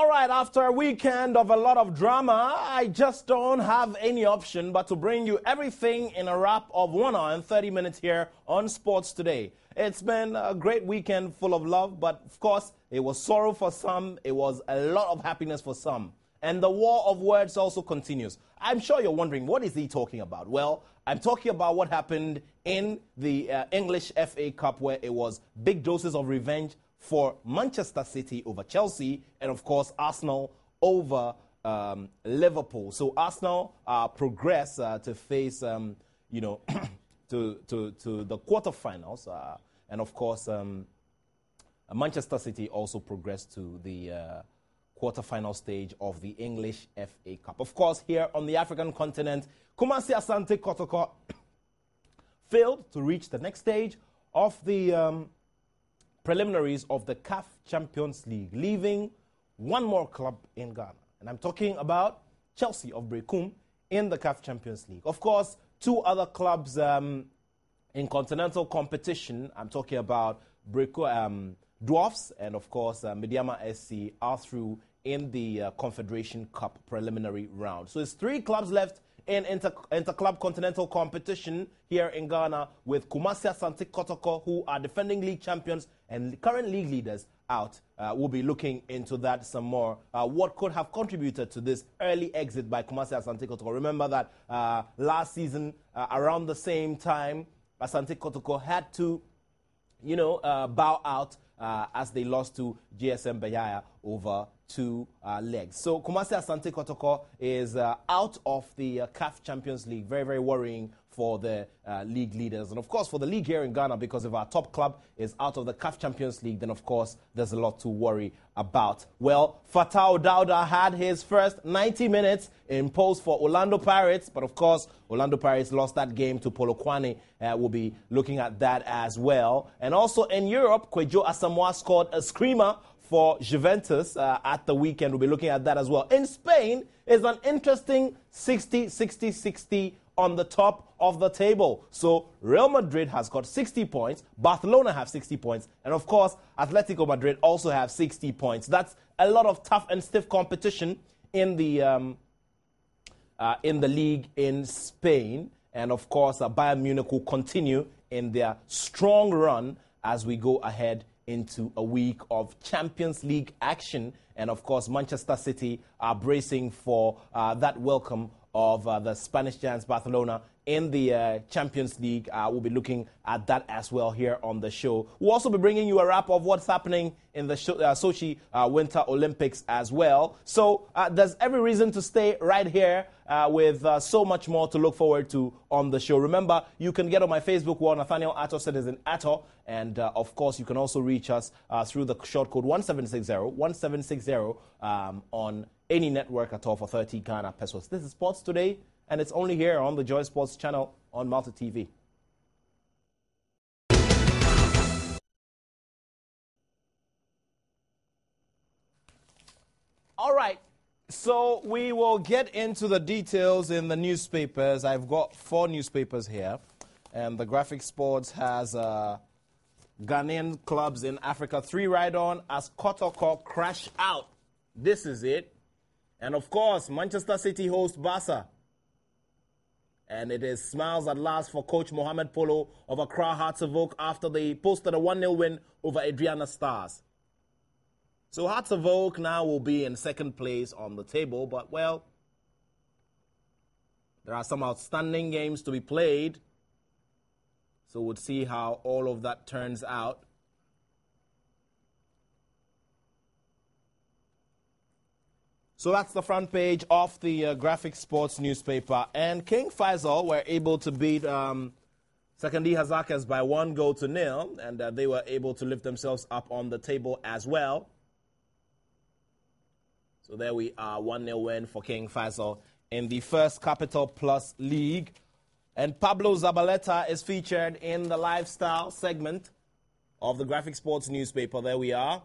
All right, after a weekend of a lot of drama, I just don't have any option but to bring you everything in a wrap of 1 hour and 30 minutes here on Sports Today. It's been a great weekend full of love, but of course, it was sorrow for some, it was a lot of happiness for some. And the war of words also continues. I'm sure you're wondering, what is he talking about? Well, I'm talking about what happened in the English FA Cup, where it was big doses of revenge for Manchester City over Chelsea, and of course Arsenal over Liverpool. So Arsenal progress to face, to the quarterfinals, and of course Manchester City also progressed to the quarterfinal stage of the English FA Cup. Of course, here on the African continent, Kumasi Asante Kotoko failed to reach the next stage of the preliminaries of the CAF Champions League, leaving one more club in Ghana. And I'm talking about Chelsea of Brekum in the CAF Champions League. Of course, two other clubs in continental competition, I'm talking about Dwarfs and, of course, Mediama SC are through in the Confederation Cup preliminary round. So it's three clubs left in inter-club continental competition here in Ghana, with Kumasi Asante Kotoko, who are defending league champions and current league leaders, out. We'll be looking into that some more. What could have contributed to this early exit by Kumasi Asante Kotoko? Remember that last season, around the same time, Asante Kotoko had to, bow out as they lost to GSM Bayaya over 2 legs. So Kumasi Asante Kotoko is out of the CAF Champions League. Very, very worrying for the league leaders. And of course, for the league here in Ghana, because if our top club is out of the CAF Champions League, then of course, there's a lot to worry about. Well, Fatau Dauda had his first 90 minutes in post for Orlando Pirates, but of course, Orlando Pirates lost that game to Polokwane. We'll be looking at that as well. And also in Europe, Kwejo Asamoah scored a screamer for Juventus at the weekend. We'll be looking at that as well. In Spain, is an interesting 60-60-60 on the top of the table. So Real Madrid has got 60 points, Barcelona have 60 points, and of course, Atletico Madrid also have 60 points. That's a lot of tough and stiff competition in the league in Spain. And of course, Bayern Munich will continue in their strong run as we go ahead into a week of Champions League action. And of course, Manchester City are bracing for that welcome of the Spanish giants Barcelona in the Champions League. We'll be looking at that as well here on the show. We'll also be bringing you a wrap of what's happening in the Sochi Winter Olympics as well. So there's every reason to stay right here with so much more to look forward to on the show. Remember, you can get on my Facebook wall, Nathaniel Attoh, citizen Attoh. And of course, you can also reach us through the short code 1760 on any network at all for 30 Ghana pesos. This is Sports Today, and it's only here on the Joy Sports channel on Multi TV. All right, so we will get into the details in the newspapers. I've got 4 newspapers here, and the Graphic Sports has Ghanaian clubs in Africa 3 right on as Kotoko crash out. This is it. And of course, Manchester City host Barca. And it is smiles at last for coach Mohamed Polo of Accra Hearts of Oak after they posted a 1-0 win over Adriana Stars. So Hearts of Oak now will be in second place on the table, but well, there are some outstanding games to be played. So we'll see how all of that turns out. So that's the front page of the Graphic Sports newspaper. And King Faisal were able to beat Sekandi Hazakas by 1-0, and they were able to lift themselves up on the table as well. So there we are, 1-0 win for King Faisal in the First Capital Plus League. And Pablo Zabaleta is featured in the lifestyle segment of the Graphic Sports newspaper. There we are.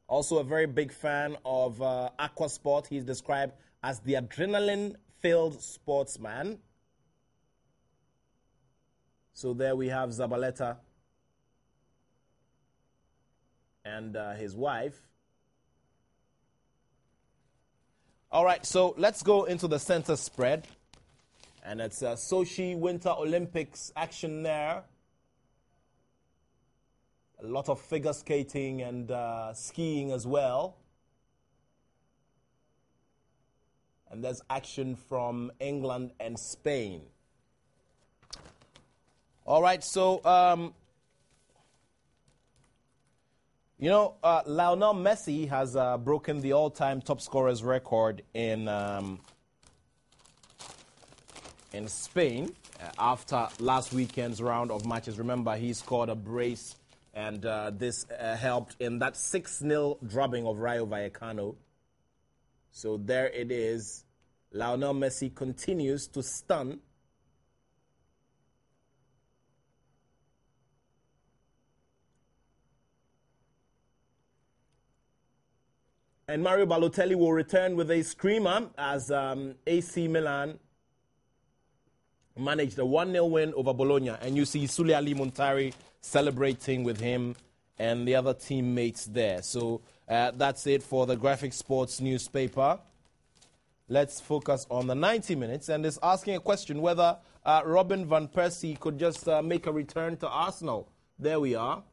Also a very big fan of aquasport. He's described as the adrenaline-filled sportsman. So there we have Zabaleta and his wife All right, so let's go into the center spread. And it's Sochi Winter Olympics action there. A lot of figure skating and skiing as well. And there's action from England and Spain. All right, so, Lionel Messi has broken the all-time top scorers record in Spain after last weekend's round of matches. Remember, he scored a brace, and this helped in that 6-0 drubbing of Rayo Vallecano. So there it is. Lionel Messi continues to stun. And Mario Balotelli will return with a screamer as AC Milan managed a 1-0 win over Bologna. And you see Sule Ali Muntari celebrating with him and the other teammates there. So that's it for the Graphic Sports newspaper. Let's focus on the 90 minutes. And it's asking a question whether Robin van Persie could just make a return to Arsenal. There we are.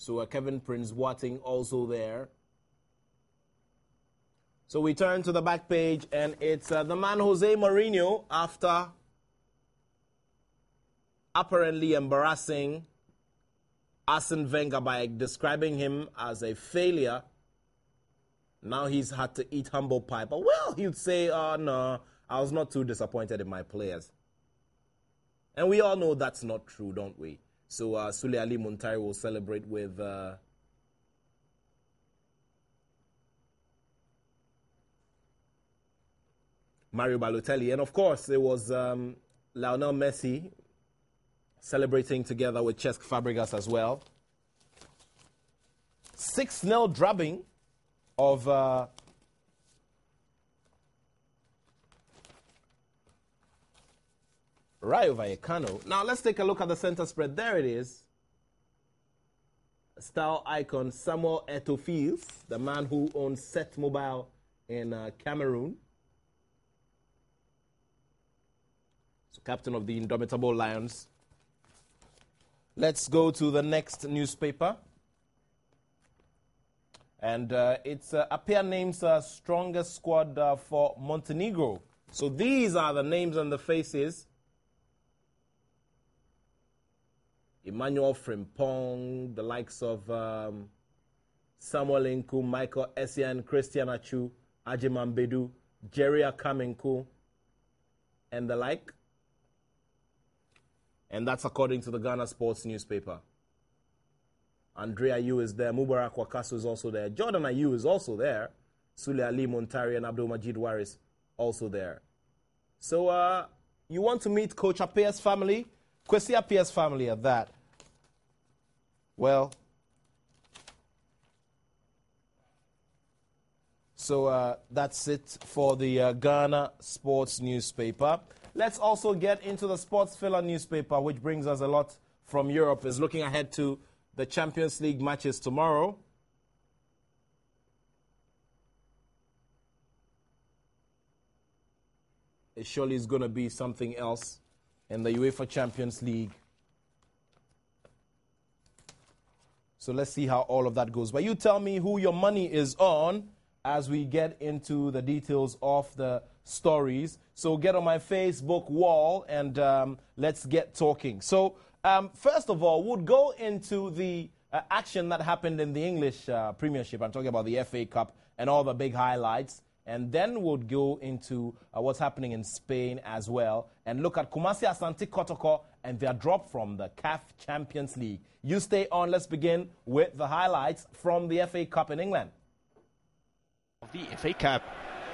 So Kevin Prince Boateng also there. So we turn to the back page, and it's the man Jose Mourinho after apparently embarrassing Arsene Wenger by describing him as a failure. Now he's had to eat humble pie. But, well, he'd say, oh, no, I was not too disappointed in my players. And we all know that's not true, don't we? So Sule Ali Muntari will celebrate with Mario Balotelli. And, of course, it was Lionel Messi celebrating together with Cesc Fabregas as well. 6-0 drubbing of Rayo Vallecano. Now, let's take a look at the center spread. There it is. Star icon Samuel Attoh, the man who owns Set Mobile in Cameroon. So, captain of the Indomitable Lions. Let's go to the next newspaper. And it's Apia names strongest squad for Montenegro. So these are the names and the faces. Emmanuel Frimpong, the likes of Samuel Nku, Michael Essien, Christian Achu, Ajiman Bedu, Jerry Akamenko, and the like. And that's according to the Ghana Sports newspaper. Andre Ayew is there. Mubarak Wakaso is also there. Jordan Ayew is also there. Sule Ali Muntari and Abdul Majid Waris also there. So you want to meet Coach Apia's family? Kwesi Apia's family at that. Well, so that's it for the Ghana Sports newspaper. Let's also get into the Sports Filler newspaper, which brings us a lot from Europe. Is looking ahead to the Champions League matches tomorrow. It surely is going to be something else in the UEFA Champions League. So let's see how all of that goes. But you tell me who your money is on as we get into the details of the stories. So get on my Facebook wall and let's get talking. So first of all, we'll go into the action that happened in the English Premiership. I'm talking about the FA Cup and all the big highlights. And then we'll go into what's happening in Spain as well and look at Kumasi Asante Kotoko and their drop from the CAF Champions League. You stay on. Let's begin with the highlights from the FA Cup in England. The FA Cup.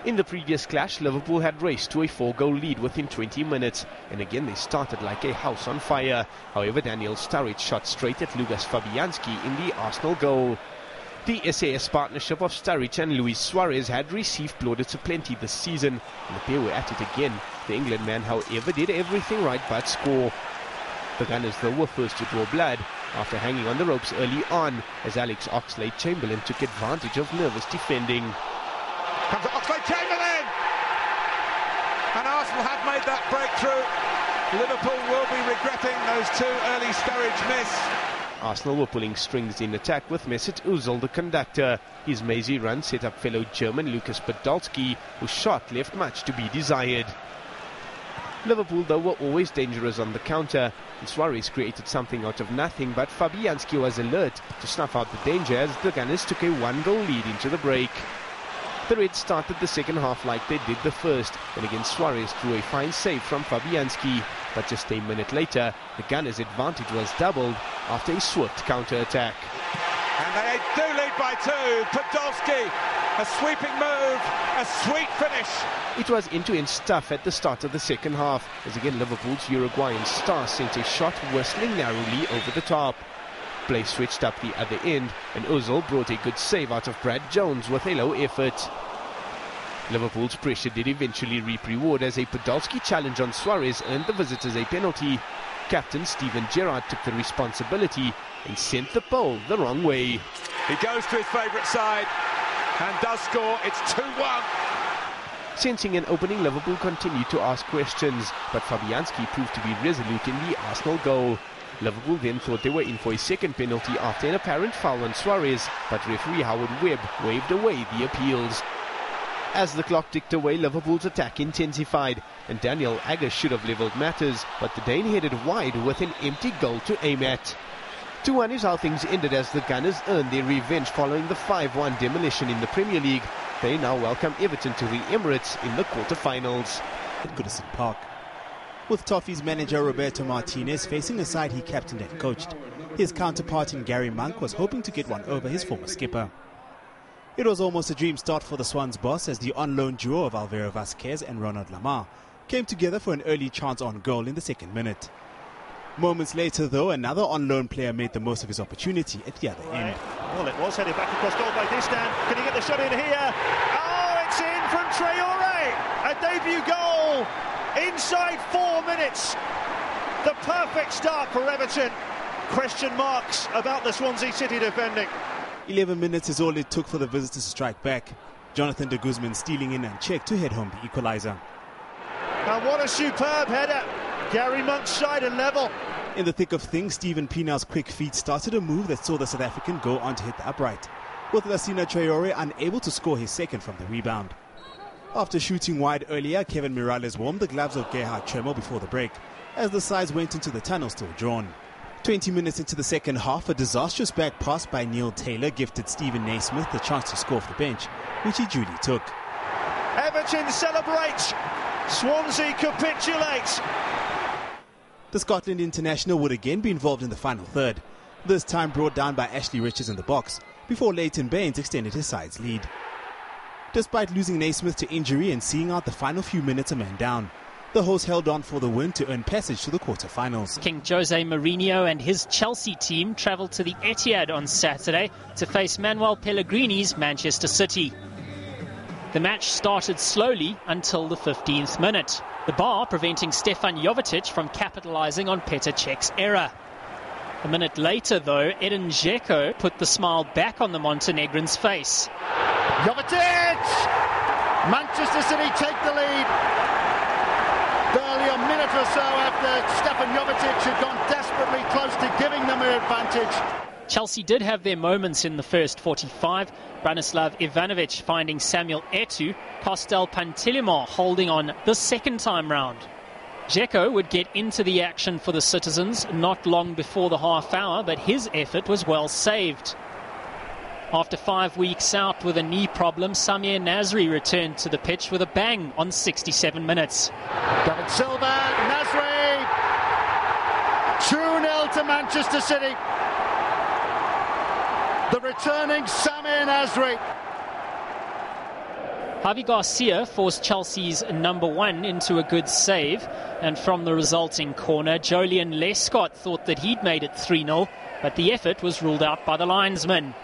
In the previous clash, Liverpool had raced to a 4-goal lead within 20 minutes, and again they started like a house on fire. However, Daniel Sturridge shot straight at Lukas Fabianski in the Arsenal goal. The SAS partnership of Sturridge and Luis Suarez had received plaudits aplenty this season, and the pair were at it again. The England man, however, did everything right but score. The Gunners, though, were first to draw blood. after hanging on the ropes early on as Alex Oxlade-Chamberlain took advantage of nervous defending. Comes Oxlade-Chamberlain! And Arsenal have made that breakthrough. Liverpool will be regretting those 2 early Sturridge miss. Arsenal were pulling strings in attack with Mesut Ozil the conductor. His mazy run set up fellow German Lukas Podolski, whose shot left much to be desired. Liverpool, though, were always dangerous on the counter, and Suarez created something out of nothing, but Fabianski was alert to snuff out the danger as the Gunners took a 1-goal lead into the break. The Reds started the second half like they did the first, and again Suarez drew a fine save from Fabianski. But just a minute later, the Gunners' advantage was doubled after a swift counter-attack. And they do lead by 2. Podolski, a sweeping move, a sweet finish. It was end-to-end stuff at the start of the second half, as again Liverpool's Uruguayan star sent a shot whistling narrowly over the top. Play switched up the other end, and Ozil brought a good save out of Brad Jones with a low effort. Liverpool's pressure did eventually reap reward as a Podolski challenge on Suarez earned the visitors a penalty. Captain Steven Gerrard took the responsibility and sent the ball the wrong way. He goes to his favourite side and does score. It's 2-1. Sensing an opening, Liverpool continued to ask questions, but Fabianski proved to be resolute in the Arsenal goal. Liverpool then thought they were in for a second penalty after an apparent foul on Suarez, but referee Howard Webb waved away the appeals. As the clock ticked away, Liverpool's attack intensified, and Daniel Agger should have levelled matters, but the Dane headed wide with an empty goal to aim at. 2-1 is how things ended as the Gunners earned their revenge following the 5-1 demolition in the Premier League. They now welcome Everton to the Emirates in the quarter-finals. At Goodison Park, with Toffee's manager Roberto Martinez facing a side he captained and coached. His counterpart in Gary Monk was hoping to get one over his former skipper. It was almost a dream start for the Swans boss as the on-loan duo of Alvaro Vasquez and Ronald Lamar came together for an early chance on goal in the second minute. Moments later, though, another on-loan player made the most of his opportunity at the other end. Well, it was headed back across goal by Distan. Can he get the shot in here? Oh, it's in from Traore! A debut goal inside 4 minutes. The perfect start for Everton. Question marks about the Swansea City defending. 11 minutes is all it took for the visitors to strike back. Jonathan de Guzman stealing in unchecked to head home the equaliser. And what a superb header. Gary Monk's side a level. In the thick of things, Stephen Pienaar's quick feet started a move that saw the South African go on to hit the upright, with Lassina Traore unable to score his second from the rebound. After shooting wide earlier, Kevin Miralles warmed the gloves of Gerhard Tremmel before the break, as the sides went into the tunnel still drawn. 20 minutes into the second half, a disastrous back pass by Neil Taylor gifted Stephen Naismith the chance to score off the bench, which he duly took. Everton celebrates. Swansea capitulates. The Scotland international would again be involved in the final third, this time brought down by Ashley Richards in the box, before Leighton Baines extended his side's lead. Despite losing Naismith to injury and seeing out the final few minutes a man down, the hosts held on for the win to earn passage to the quarter-finals. King Jose Mourinho and his Chelsea team travelled to the Etihad on Saturday to face Manuel Pellegrini's Manchester City. The match started slowly until the 15th minute, the bar preventing Stefan Jovetic from capitalising on Petr Cech's error. A minute later, though, Edin Dzeko put the smile back on the Montenegrin's face. Jovetic! Manchester City take the lead. Barely a minute or so after Stefan Jovetic had gone desperately close to giving them an advantage. Chelsea did have their moments in the first 45. Branislav Ivanovic finding Samuel Attoh, Kostel Pantilimon holding on the second time round. Dzeko would get into the action for the citizens not long before the half hour, but his effort was well saved. After 5 weeks out with a knee problem, Samir Nasri returned to the pitch with a bang on 67 minutes. David Silva, Nasri, 2-0 to Manchester City. The returning Samir Nasri. Javi Garcia forced Chelsea's number one into a good save, and from the resulting corner, Jolyon Lescott thought that he'd made it 3-0, but the effort was ruled out by the linesman.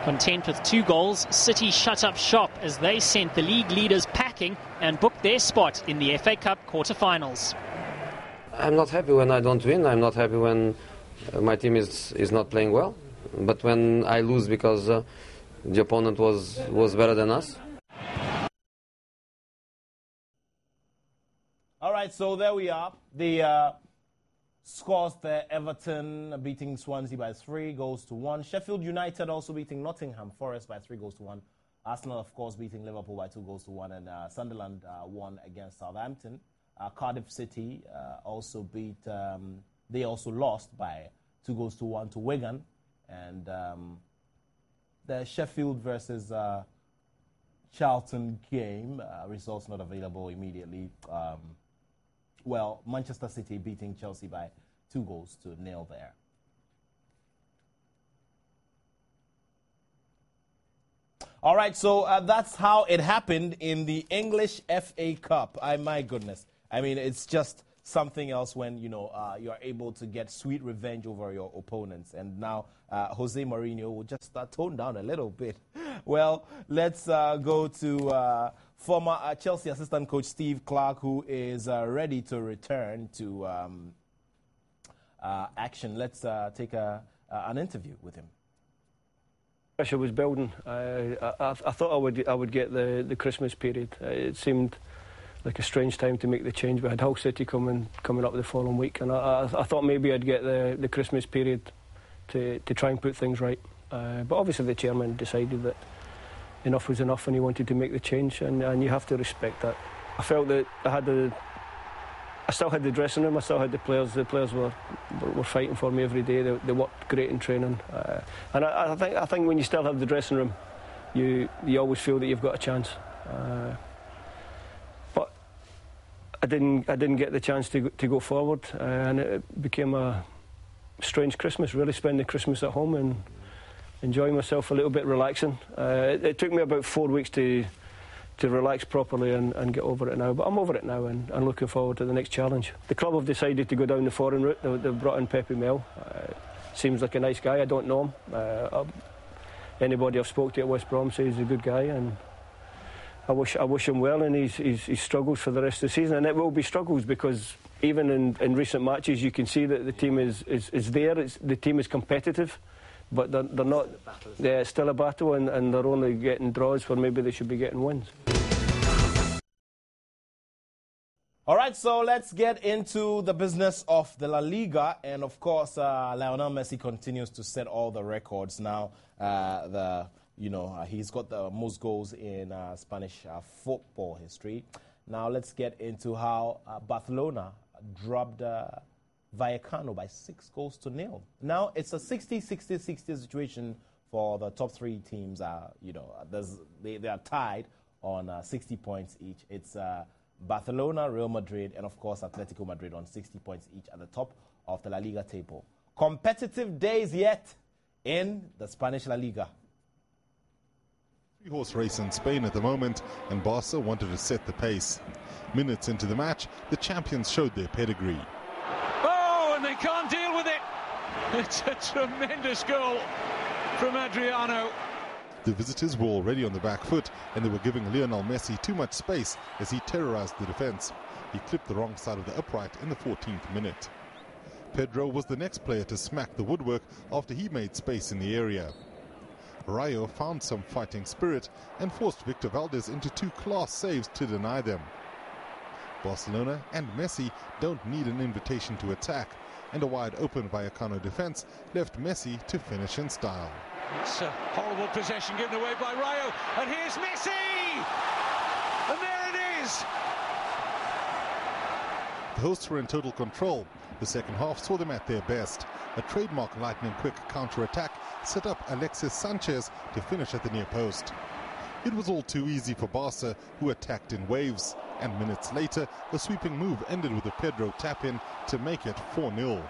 Content with 2 goals, City shut up shop as they sent the league leaders packing and booked their spot in the FA Cup quarter-finals. I'm not happy when I don't win. I'm not happy when my team is not playing well. But when I lose because the opponent was better than us. All right, so there we are. The scores there: Everton beating Swansea by 3-1. Sheffield United also beating Nottingham Forest by 3-1. Arsenal, of course, beating Liverpool by 2-1, and Sunderland won against Southampton. Cardiff City also beat. They also lost by 2-1 to Wigan, and the Sheffield versus Charlton game results not available immediately. Well, Manchester City beating Chelsea by 2-0 there. All right, so that's how it happened in the English FA Cup. My goodness. I mean, it's just something else when, you're able to get sweet revenge over your opponents. And now Jose Mourinho will just tone down a little bit. Well, let's go to former Chelsea assistant coach Steve Clarke, who is ready to return to action. Let's take an interview with him. Pressure was building. I thought I would get the Christmas period. It seemed like a strange time to make the change. We had Hull City coming up the following week, and I thought maybe I'd get the Christmas period to try and put things right. But obviously the chairman decided that enough was enough and he wanted to make the change, and you have to respect that. I felt that I still had the dressing room, I still had the players. The players were fighting for me every day. They worked great in training, and I think when you still have the dressing room, you always feel that you've got a chance. But I didn't get the chance to go forward, and it became a strange Christmas. Really spending Christmas at home and enjoying myself a little bit, relaxing. It took me about 4 weeks to relax properly and get over it now. But I'm over it now and looking forward to the next challenge. The club have decided to go down the foreign route. They've brought in Pepe Mel. Seems like a nice guy. I don't know him. Anybody I've spoke to at West Brom says he's a good guy, and I wish him well, and he's struggles for the rest of the season. And it will be struggles because even in recent matches you can see that the team is there. The team is competitive. But they're not. Yeah, it's still a battle, and they're only getting draws where maybe they should be getting wins. All right, so let's get into the business of the La Liga, and of course, Lionel Messi continues to set all the records now. He's got the most goals in Spanish football history. Now let's get into how Barcelona dropped Vallecano by 6-0. Now it's a 60-60-60 situation for the top three teams. They are tied on 60 points each. It's Barcelona, Real Madrid, and of course Atletico Madrid on 60 points each at the top of the La Liga table. Competitive days yet in the Spanish La Liga. Three-horse race in Spain at the moment, and Barca wanted to set the pace. Minutes into the match, the champions showed their pedigree. And they can't deal with it. It's a tremendous goal from Adriano. The visitors were already on the back foot, and they were giving Lionel Messi too much space as he terrorized the defense. He clipped the wrong side of the upright in the 14th minute. Pedro was the next player to smack the woodwork after he made space in the area. Rayo found some fighting spirit and forced Victor Valdez into two class saves to deny them. Barcelona and Messi don't need an invitation to attack, and a wide-open Vallecano defense left Messi to finish in style. It's a horrible possession given away by Rayo, and here's Messi! And there it is! The hosts were in total control. The second half saw them at their best. A trademark lightning-quick counter-attack set up Alexis Sanchez to finish at the near post. It was all too easy for Barca, who attacked in waves, and minutes later, a sweeping move ended with a Pedro tap-in to make it 4-0.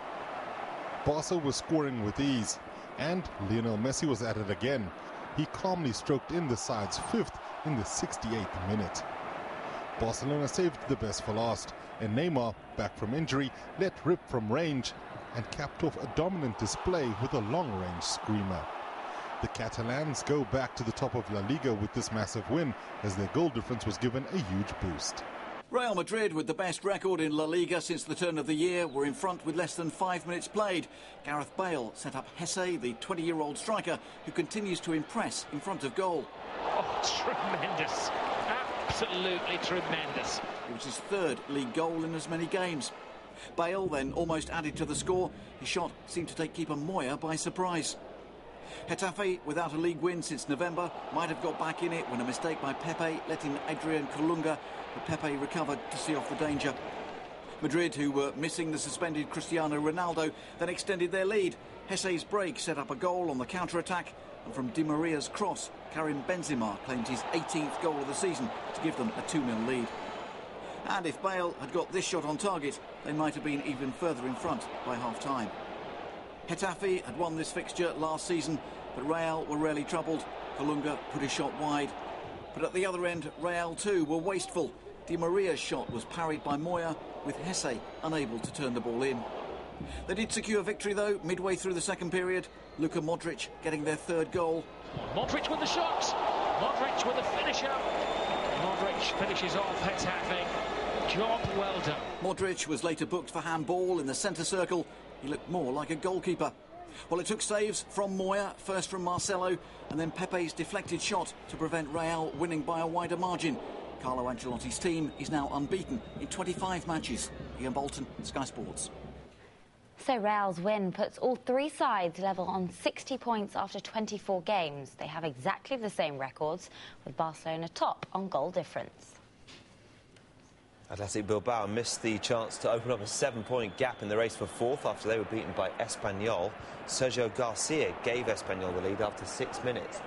Barca was scoring with ease, and Lionel Messi was at it again. He calmly stroked in the side's fifth in the 68th minute. Barcelona saved the best for last, and Neymar, back from injury, let rip from range and capped off a dominant display with a long-range screamer. The Catalans go back to the top of La Liga with this massive win, as their goal difference was given a huge boost. Real Madrid, with the best record in La Liga since the turn of the year, were in front with less than 5 minutes played. Gareth Bale set up Hesse, the 20-year-old striker, who continues to impress in front of goal. Oh, tremendous. Absolutely tremendous. It was his third league goal in as many games. Bale then almost added to the score. His shot seemed to take keeper Moya by surprise. Getafe, without a league win since November, might have got back in it when a mistake by Pepe let in Adrian Colunga, but Pepe recovered to see off the danger. Madrid, who were missing the suspended Cristiano Ronaldo, then extended their lead. Hesse's break set up a goal on the counter-attack, and from Di Maria's cross, Karim Benzema claimed his 18th goal of the season to give them a 2-0 lead. And if Bale had got this shot on target, they might have been even further in front by half-time. Getafe had won this fixture last season, but Real were rarely troubled. Colunga put his shot wide. But at the other end, Real too were wasteful. Di Maria's shot was parried by Moya, with Hesse unable to turn the ball in. They did secure victory though, midway through the second period. Luka Modric getting their third goal. Modric with the shot. Modric with the finisher. Modric finishes off Getafe. Job well done. Modric was later booked for handball in the centre circle. He looked more like a goalkeeper. Well, it took saves from Moya, first from Marcelo, and then Pepe's deflected shot to prevent Real winning by a wider margin. Carlo Ancelotti's team is now unbeaten in 25 matches. Ian Bolton, Sky Sports. So Real's win puts all three sides level on 60 points after 24 games. They have exactly the same records, with Barcelona top on goal difference. Athletic Bilbao missed the chance to open up a 7-point gap in the race for fourth after they were beaten by Espanyol. Sergio Garcia gave Espanyol the lead after 6 minutes.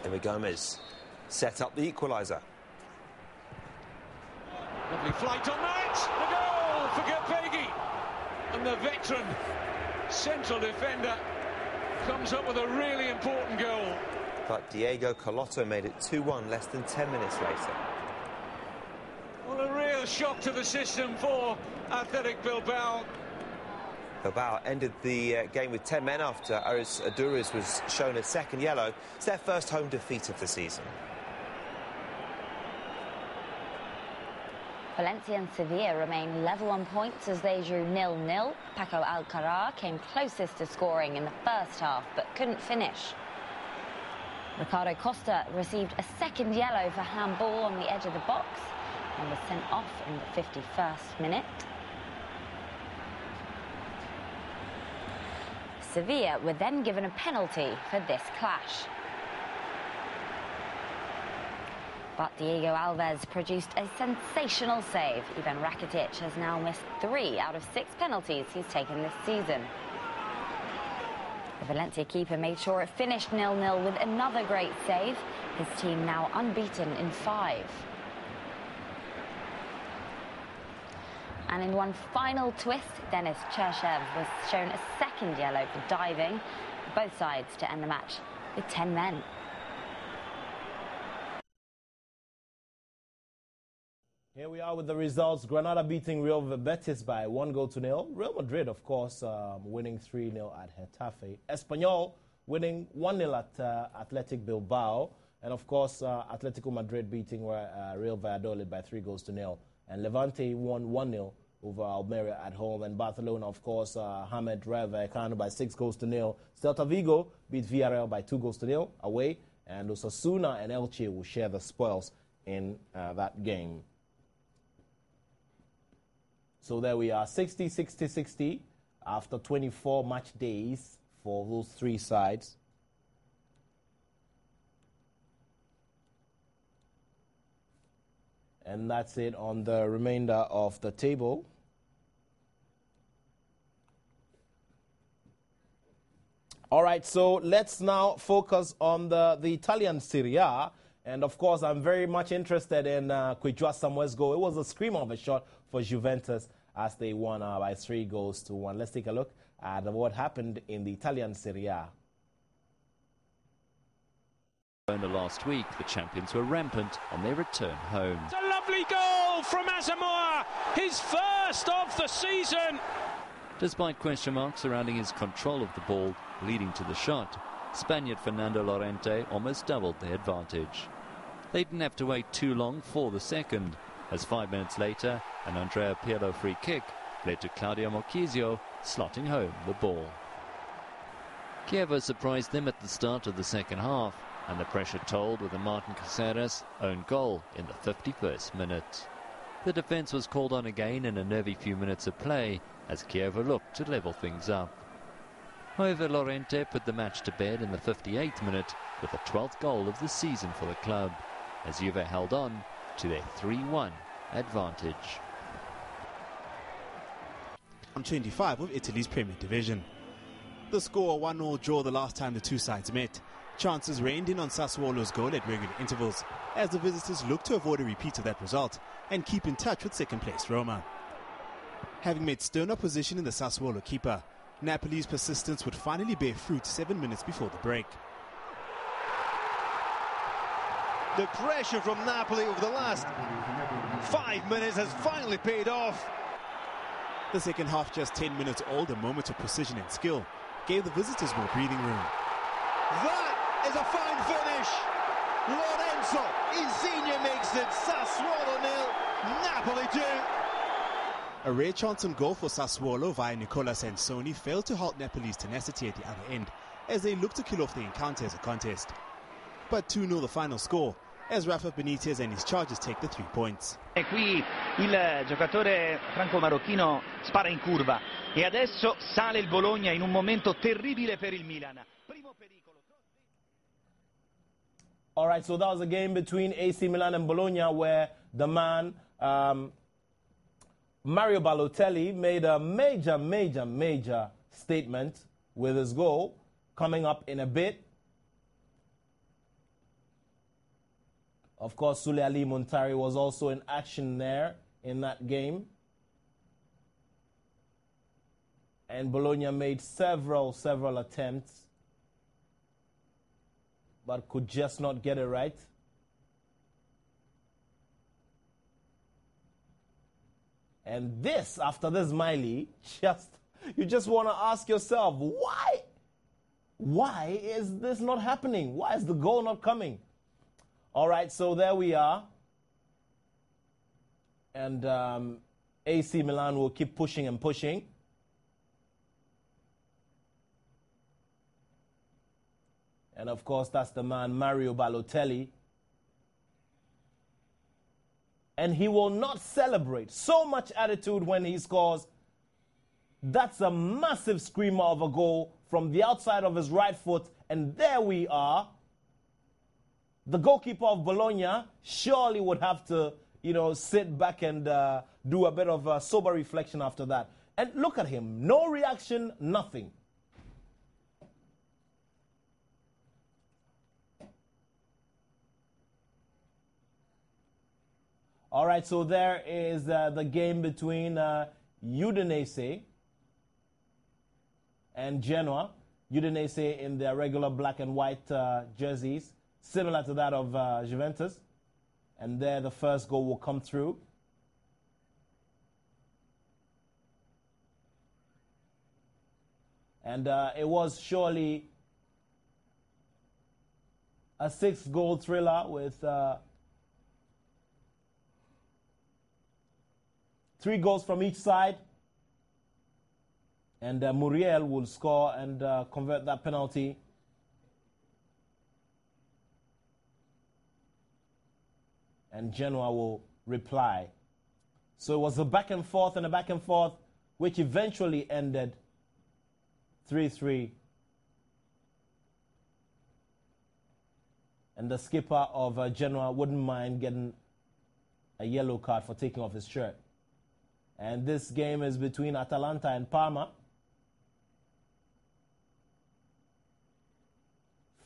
Eva Gomez set up the equaliser. Lovely flight on that. The goal for Gapegi. And the veteran central defender comes up with a really important goal. But Diego Colotto made it 2-1 less than 10 minutes later. Well, a real shock to the system for Athletic Bilbao. Bilbao ended the game with 10 men after Aris Aduriz was shown a second yellow. It's their first home defeat of the season. Valencia and Sevilla remain level on points as they drew 0-0. Paco Alcaraz came closest to scoring in the first half, but couldn't finish. Ricardo Costa received a second yellow for handball on the edge of the box and was sent off in the 51st minute. Sevilla were then given a penalty for this clash. But Diego Alves produced a sensational save. Ivan Rakitic has now missed 3 out of 6 penalties he's taken this season. The Valencia keeper made sure it finished 0-0 with another great save. His team now unbeaten in 5. And in one final twist, Denis Cherchev was shown a second yellow for diving. Both sides to end the match with 10 men. Here we are with the results. Granada beating Real Betis by 1-0. Real Madrid, of course, winning 3-0 at Getafe. Espanyol winning 1-0 at Athletic Bilbao. And, of course, Atletico Madrid beating Real Valladolid by 3-0. And Levante won 1-0 over Almeria at home. And Barcelona, of course, hammered Rayo Vallecano by 6-0. Celta Vigo beat Villarreal by 2-0 away. And Osasuna and Elche will share the spoils in that game. So there we are, 60-60-60 after 24 match days for those 3 sides. And that's it on the remainder of the table. All right, so let's now focus on the Italian Serie A. And, of course, I'm very much interested in Kwijua Samuel's goal. It was a screamer of a shot for Juventus as they won by 3-1. Let's take a look at what happened in the Italian Serie A. Last week, the champions were rampant on their return home. It's a lovely goal from Asamoah, his first of the season. Despite question marks surrounding his control of the ball leading to the shot, Spaniard Fernando Llorente almost doubled their advantage. They didn't have to wait too long for the second, as 5 minutes later, an Andrea Pirlo free kick led to Claudio Marchisio slotting home the ball. Kiev surprised them at the start of the second half, and the pressure told with a Martin Caceres own goal in the 51st minute. The defence was called on again in a nervy few minutes of play, as Kiev looked to level things up. However, Lorente put the match to bed in the 58th minute with the 12th goal of the season for the club, as Juve held on to their 3-1 advantage. On 25 of Italy's Premier Division. The score a 1-0 draw the last time the two sides met. Chances rained in on Sassuolo's goal at regular intervals, as the visitors look to avoid a repeat of that result and keep in touch with second-place Roma. Having made stern opposition in the Sassuolo keeper, Napoli's persistence would finally bear fruit 7 minutes before the break. The pressure from Napoli over the last 5 minutes has finally paid off. The second half, just 10 minutes old, a moment of precision and skill, gave the visitors more breathing room. That is a fine finish. Lorenzo Insigne makes it. Sassuolo 0, Napoli 2. A rare chance on goal for Sassuolo via Nicola Sansoni failed to halt Napoli's tenacity at the other end, as they looked to kill off the encounter as a contest. But 2-0 the final score, as Rafa Benitez and his charges take the 3 points. E qui il giocatore franco-marocchino spara in curva e adesso sale il Bologna in un momento terribile per il Milan. Primo pericolo. All right, so that was a game between AC Milan and Bologna where the man Mario Balotelli made a major statement with his goal coming up in a bit. Of course, Sule Ali Muntari was also in action there in that game. And Bologna made several attempts, but could just not get it right. And this, after this Miley, you just want to ask yourself, why is this not happening? Why is the goal not coming? All right, so there we are. And AC Milan will keep pushing and pushing. And of course, that's the man, Mario Balotelli. And he will not celebrate. So much attitude when he scores. That's a massive screamer of a goal from the outside of his right foot. And there we are. The goalkeeper of Bologna surely would have to, sit back and do a bit of a sober reflection after that. And look at him. No reaction, nothing. All right, so there is the game between Udinese and Genoa. Udinese in their regular black and white jerseys, similar to that of Juventus. And there the first goal will come through. And it was surely a 6-goal thriller with 3 goals from each side. And Muriel will score and convert that penalty. And Genoa will reply. So it was a back and forth, which eventually ended 3-3. And the skipper of Genoa wouldn't mind getting a yellow card for taking off his shirt. And this game is between Atalanta and Parma.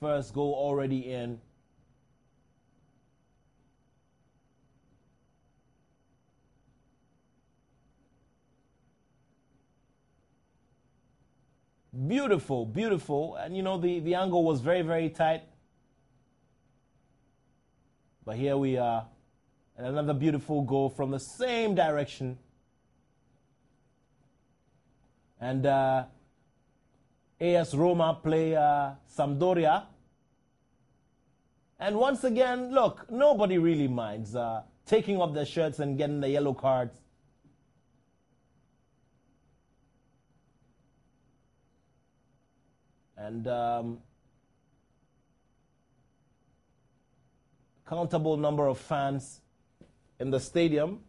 First goal already in. Beautiful, beautiful. And the angle was very, very tight. But here we are. And another beautiful goal from the same direction. And AS Roma play Sampdoria. And once again, look, nobody really minds taking off their shirts and getting the yellow cards. And countable number of fans in the stadium.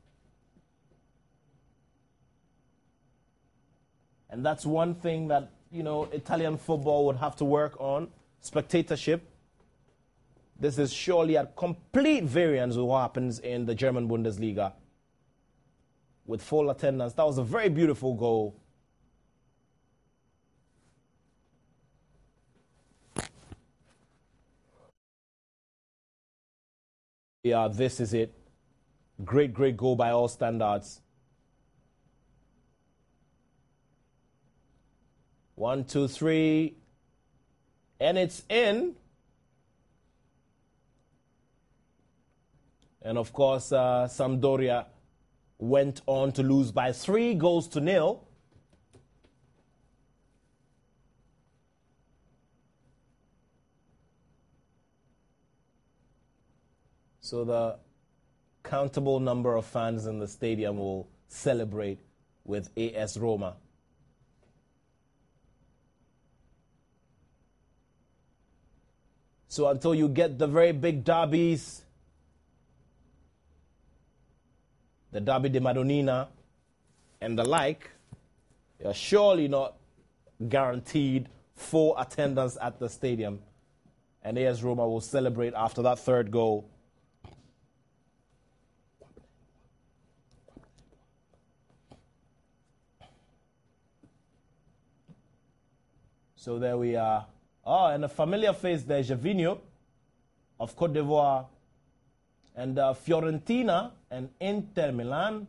And that's one thing that, you know, Italian football would have to work on, spectatorship. This is surely a complete variance of what happens in the German Bundesliga with full attendance. That was a very beautiful goal. Yeah, this is it. Great, great goal by all standards. 1, 2, 3. And it's in. And of course, Sampdoria went on to lose by 3-0. So the countable number of fans in the stadium will celebrate with AS Roma. So until you get the very big derbies, the Derby de Madonnina and the like, you're surely not guaranteed full attendance at the stadium. And AS Roma will celebrate after that third goal. So there we are. Oh, and a familiar face there, Gervinho of Côte d'Ivoire. And Fiorentina and Inter Milan.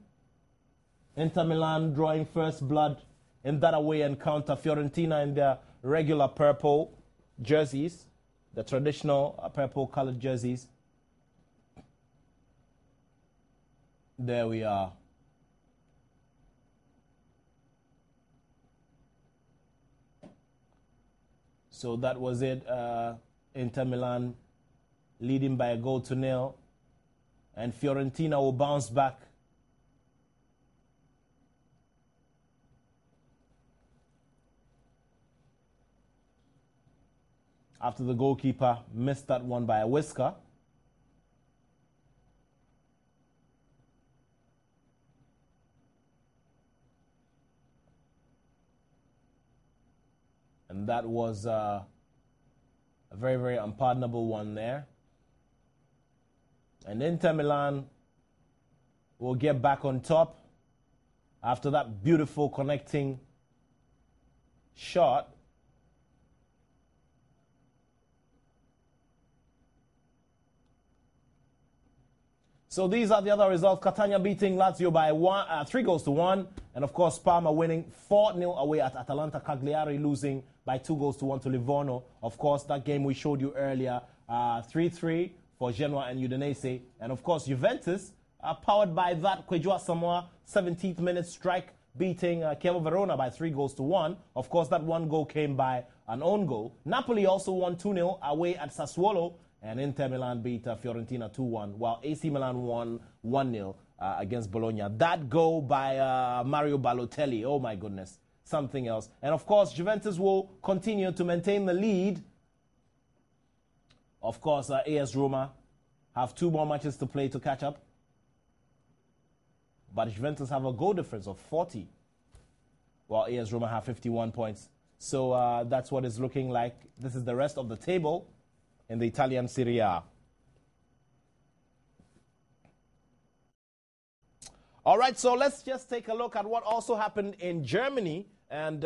Inter Milan drawing first blood in that away encounter. Fiorentina in their regular purple jerseys, the traditional purple-colored jerseys. There we are. So that was it. Inter Milan leading by 1-0. And Fiorentina will bounce back. After the goalkeeper missed that one by a whisker. And that was a very, very unpardonable one there. And Inter Milan will get back on top after that beautiful connecting shot. So these are the other results. Catania beating Lazio by 3-1. And of course, Parma winning 4-0 away at Atalanta. Cagliari losing by 2-1 to Livorno. Of course, that game we showed you earlier, 3-3 for Genoa and Udinese. And of course, Juventus, powered by that Kwejua Samoa 17th minute strike, beating Chievo Verona by 3-1. Of course, that one goal came by an own goal. Napoli also won 2-0 away at Sassuolo. And Inter Milan beat Fiorentina 2-1, while AC Milan won 1-0 against Bologna. That goal by Mario Balotelli, oh my goodness, something else. And of course, Juventus will continue to maintain the lead. Of course, AS Roma have 2 more matches to play to catch up. But Juventus have a goal difference of 40, while AS Roma have 51 points. So that's what it's looking like. This is the rest of the table in the Italian Serie A. All right, so let's just take a look at what also happened in Germany. And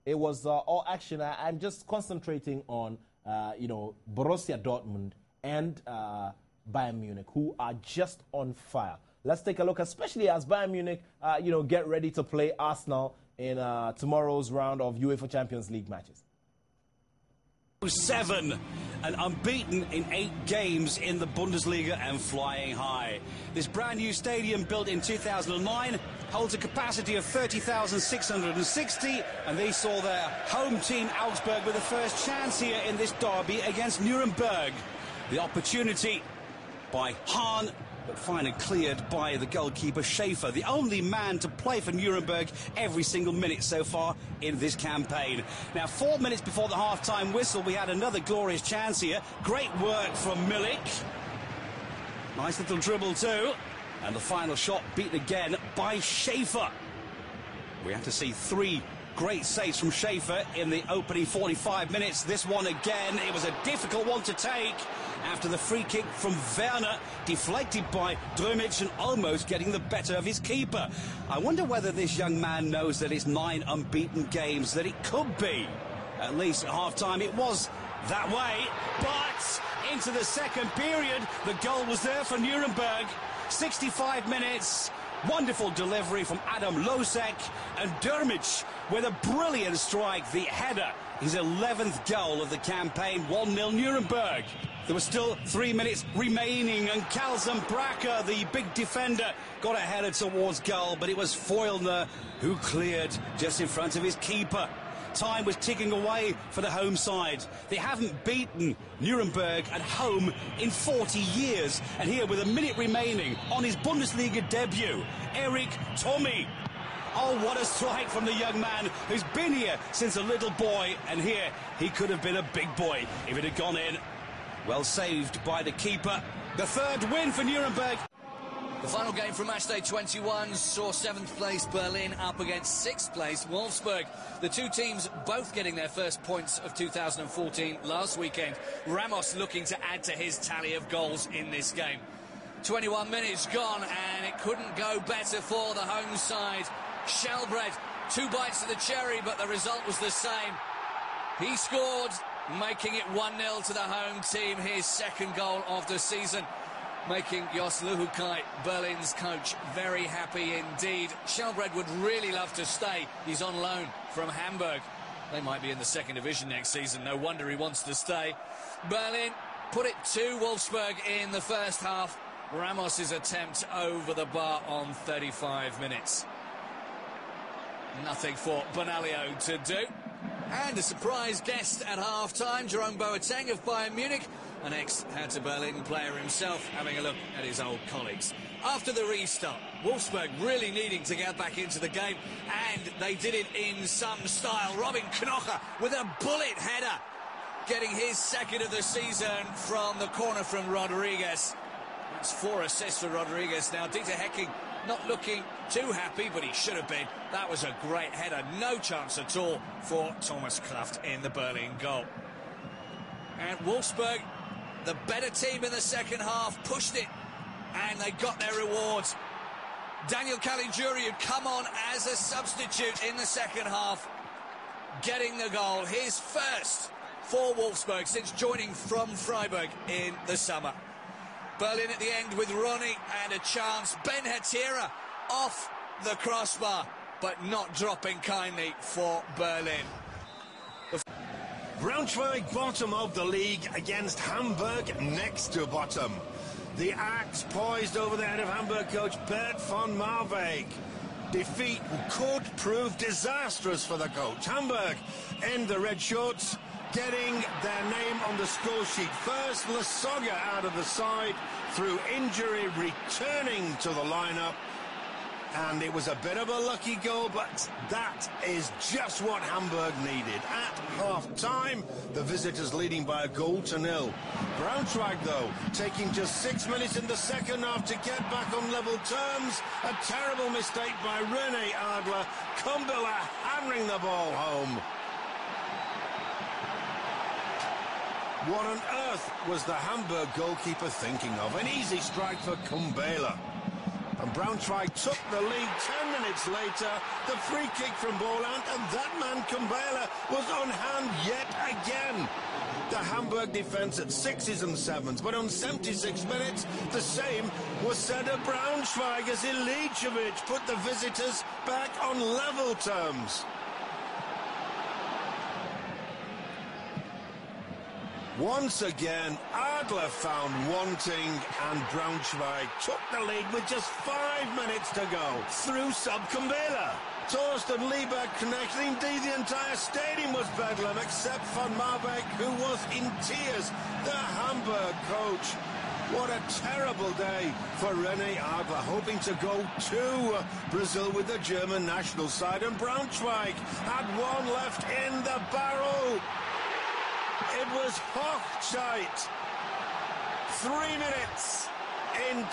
it was all action. I'm just concentrating on, Borussia Dortmund and Bayern Munich, who are just on fire. Let's take a look, especially as Bayern Munich, get ready to play Arsenal in tomorrow's round of UEFA Champions League matches. 7 and unbeaten in 8 games in the Bundesliga and flying high. This brand new stadium, built in 2009, holds a capacity of 30,660, and they saw their home team Augsburg with the first chance here in this derby against Nuremberg. The opportunity by Hahn, but finally cleared by the goalkeeper Schaefer, the only man to play for Nuremberg every single minute so far in this campaign. Now, 4 minutes before the half-time whistle, we had another glorious chance here. Great work from Milik. Nice little dribble too. And the final shot beaten again by Schaefer. We have to see 3 great saves from Schaefer in the opening 45 minutes. This one again, it was a difficult one to take after the free kick from Werner, deflected by Drmic and almost getting the better of his keeper. I wonder whether this young man knows that it's 9 unbeaten games, that it could be. At least at half-time it was that way, but into the second period, the goal was there for Nuremberg. 65 minutes, wonderful delivery from Adam Losek, and Drmic with a brilliant strike, the header, his 11th goal of the campaign, 1-0 Nuremberg. There were still 3 minutes remaining, and Kalsam Bracker, the big defender, got a header towards goal, but it was Foylner who cleared just in front of his keeper. Time was ticking away for the home side. They haven't beaten Nuremberg at home in 40 years. And here, with a minute remaining on his Bundesliga debut, Eric Tommy. Oh, what a strike from the young man who's been here since a little boy. And here, he could have been a big boy if it had gone in. Well saved by the keeper. The third win for Nuremberg. The final game from matchday 21 saw 7th place Berlin up against 6th place Wolfsburg. The two teams both getting their first points of 2014 last weekend. Ramos looking to add to his tally of goals in this game. 21 minutes gone and it couldn't go better for the home side. Shelbred, 2 bites of the cherry, but the result was the same. He scored, making it 1-0 to the home team, his second goal of the season, making Jos Luhukai, Berlin's coach, very happy indeed. Shelbred would really love to stay. He's on loan from Hamburg. They might be in the second division next season. No wonder he wants to stay. Berlin put it to Wolfsburg in the first half. Ramos's attempt over the bar on 35 minutes. Nothing for Bonalio to do. And a surprise guest at half-time, Jerome Boateng of Bayern Munich, an ex-Hertha Berlin player himself, having a look at his old colleagues. After the restart, Wolfsburg really needing to get back into the game, and they did it in some style. Robin Knoche with a bullet header, getting his second of the season from the corner from Rodriguez. That's 4 assists for Rodriguez now. Dieter Hecking not looking too happy, but he should have been. That was a great header. No chance at all for Thomas Kraft in the Berlin goal. And Wolfsburg, the better team in the second half, pushed it, and they got their rewards. Daniel Caligiuri had come on as a substitute in the second half, getting the goal, his first for Wolfsburg since joining from Freiburg in the summer. Berlin at the end with Ronny and a chance. Ben Hetira off the crossbar, but not dropping kindly for Berlin. Braunschweig bottom of the league against Hamburg next to bottom. The axe poised over the head of Hamburg coach Bert von Marwijk. Defeat could prove disastrous for the coach. Hamburg end the red shorts, getting their name on the score sheet. First, Lasogga out of the side through injury, returning to the lineup. And it was a bit of a lucky goal, but that is just what Hamburg needed. At half-time, the visitors leading by a goal to 0. Braunschweig, though, taking just 6 minutes in the second half to get back on level terms. A terrible mistake by René Adler. Kumbula hammering the ball home. What on earth was the Hamburg goalkeeper thinking of? An easy strike for Kumbula. And Braunschweig took the lead 10 minutes later. The free kick from Boland, and that man Kumbula was on hand yet again. The Hamburg defence at 6s and 7s, but on 76 minutes, the same was said of Braunschweig as Ilicevic put the visitors back on level terms. Once again, Adler found wanting, and Braunschweig took the lead with just 5 minutes to go through sub Kumbula. Torsten Lieber connected. Indeed, the entire stadium was bedlam, except for Marbeck, who was in tears. The Hamburg coach. What a terrible day for René Adler, hoping to go to Brazil with the German national side. And Braunschweig had one left in the barrel. It was Hochzeit. 3 minutes in.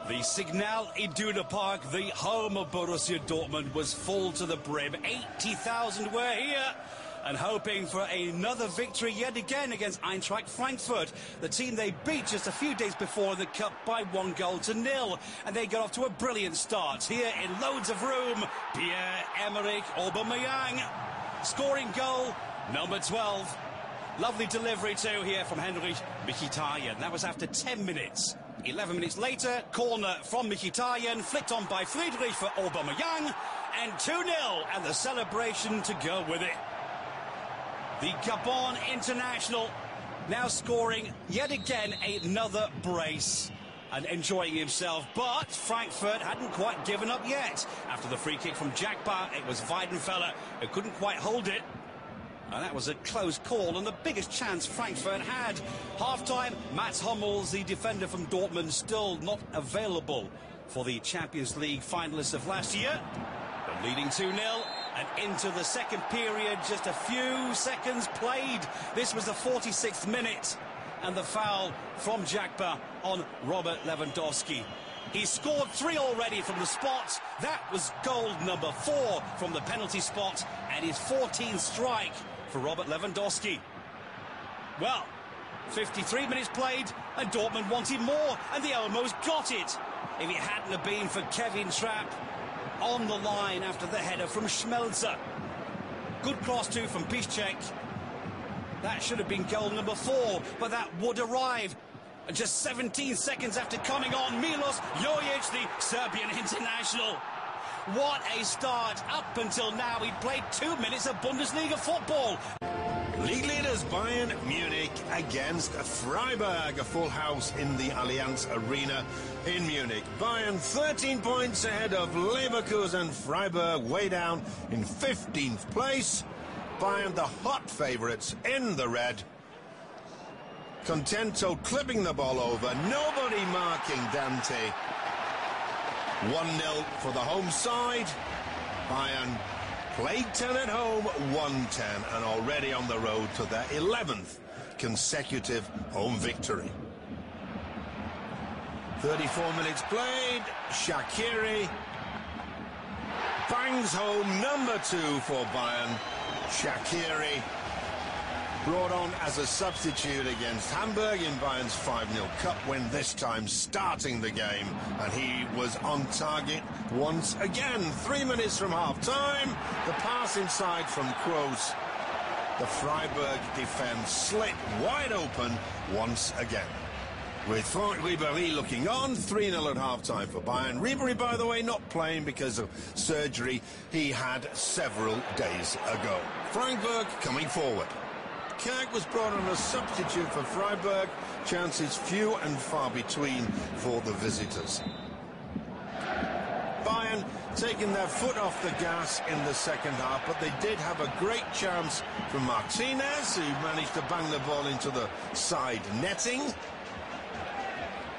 The Signal Iduna Park, the home of Borussia Dortmund, was full to the brim. 80,000 were here and hoping for another victory yet again against Eintracht Frankfurt, the team they beat just a few days before in the Cup by 1-0. And they got off to a brilliant start. Here in loads of room, Pierre-Emerick Aubameyang scoring goal number 12. Lovely delivery too here from Heinrich Mkhitaryan. That was after 10 minutes. 11 minutes later, corner from Mkhitaryan, flicked on by Friedrich for Aubameyang, and 2-0, and the celebration to go with it. The Gabon international now scoring yet again another brace and enjoying himself, but Frankfurt hadn't quite given up yet. After the free kick from Jakba, it was Weidenfeller who couldn't quite hold it. And that was a close call, and the biggest chance Frankfurt had. Half-time, Mats Hummels, the defender from Dortmund, still not available for the Champions League finalists of last year. But leading 2-0, and into the second period, just a few seconds played. This was the 46th minute, and the foul from Jakba on Robert Lewandowski. He scored 3 already from the spot. That was goal number 4 from the penalty spot, and his 14th strike for Robert Lewandowski. Well, 53 minutes played, and Dortmund wanted more, and they almost got it. If it hadn't have been for Kevin Trapp on the line after the header from Schmelzer. Good cross too from Piszczek. That should have been goal number 4, but that would arrive. And just 17 seconds after coming on, Milos Jojic, the Serbian international. What a start. Up until now, he played 2 minutes of Bundesliga football. League leaders Bayern Munich against Freiburg, a full house in the Allianz Arena in Munich. Bayern 13 points ahead of Leverkusen. Freiburg way down in 15th place. Bayern the hot favourites in the red. Contento clipping the ball over, nobody marking Dante. 1-0 for the home side. Bayern played 10 at home, won 10, and already on the road to their 11th consecutive home victory. 34 minutes played, Shaqiri bangs home number 2 for Bayern. Shaqiri brought on as a substitute against Hamburg in Bayern's 5-0 Cup win, this time starting the game, and he was on target once again. 3 minutes from half-time, the pass inside from Kroos. The Freiburg defence slit wide open once again. With Franck Ribéry looking on, 3-0 at half-time for Bayern. Ribéry, by the way, not playing because of surgery he had several days ago. Freiburg coming forward. Kag was brought on as substitute for Freiburg. Chances few and far between for the visitors. Bayern taking their foot off the gas in the second half, but they did have a great chance from Martinez, who managed to bang the ball into the side netting.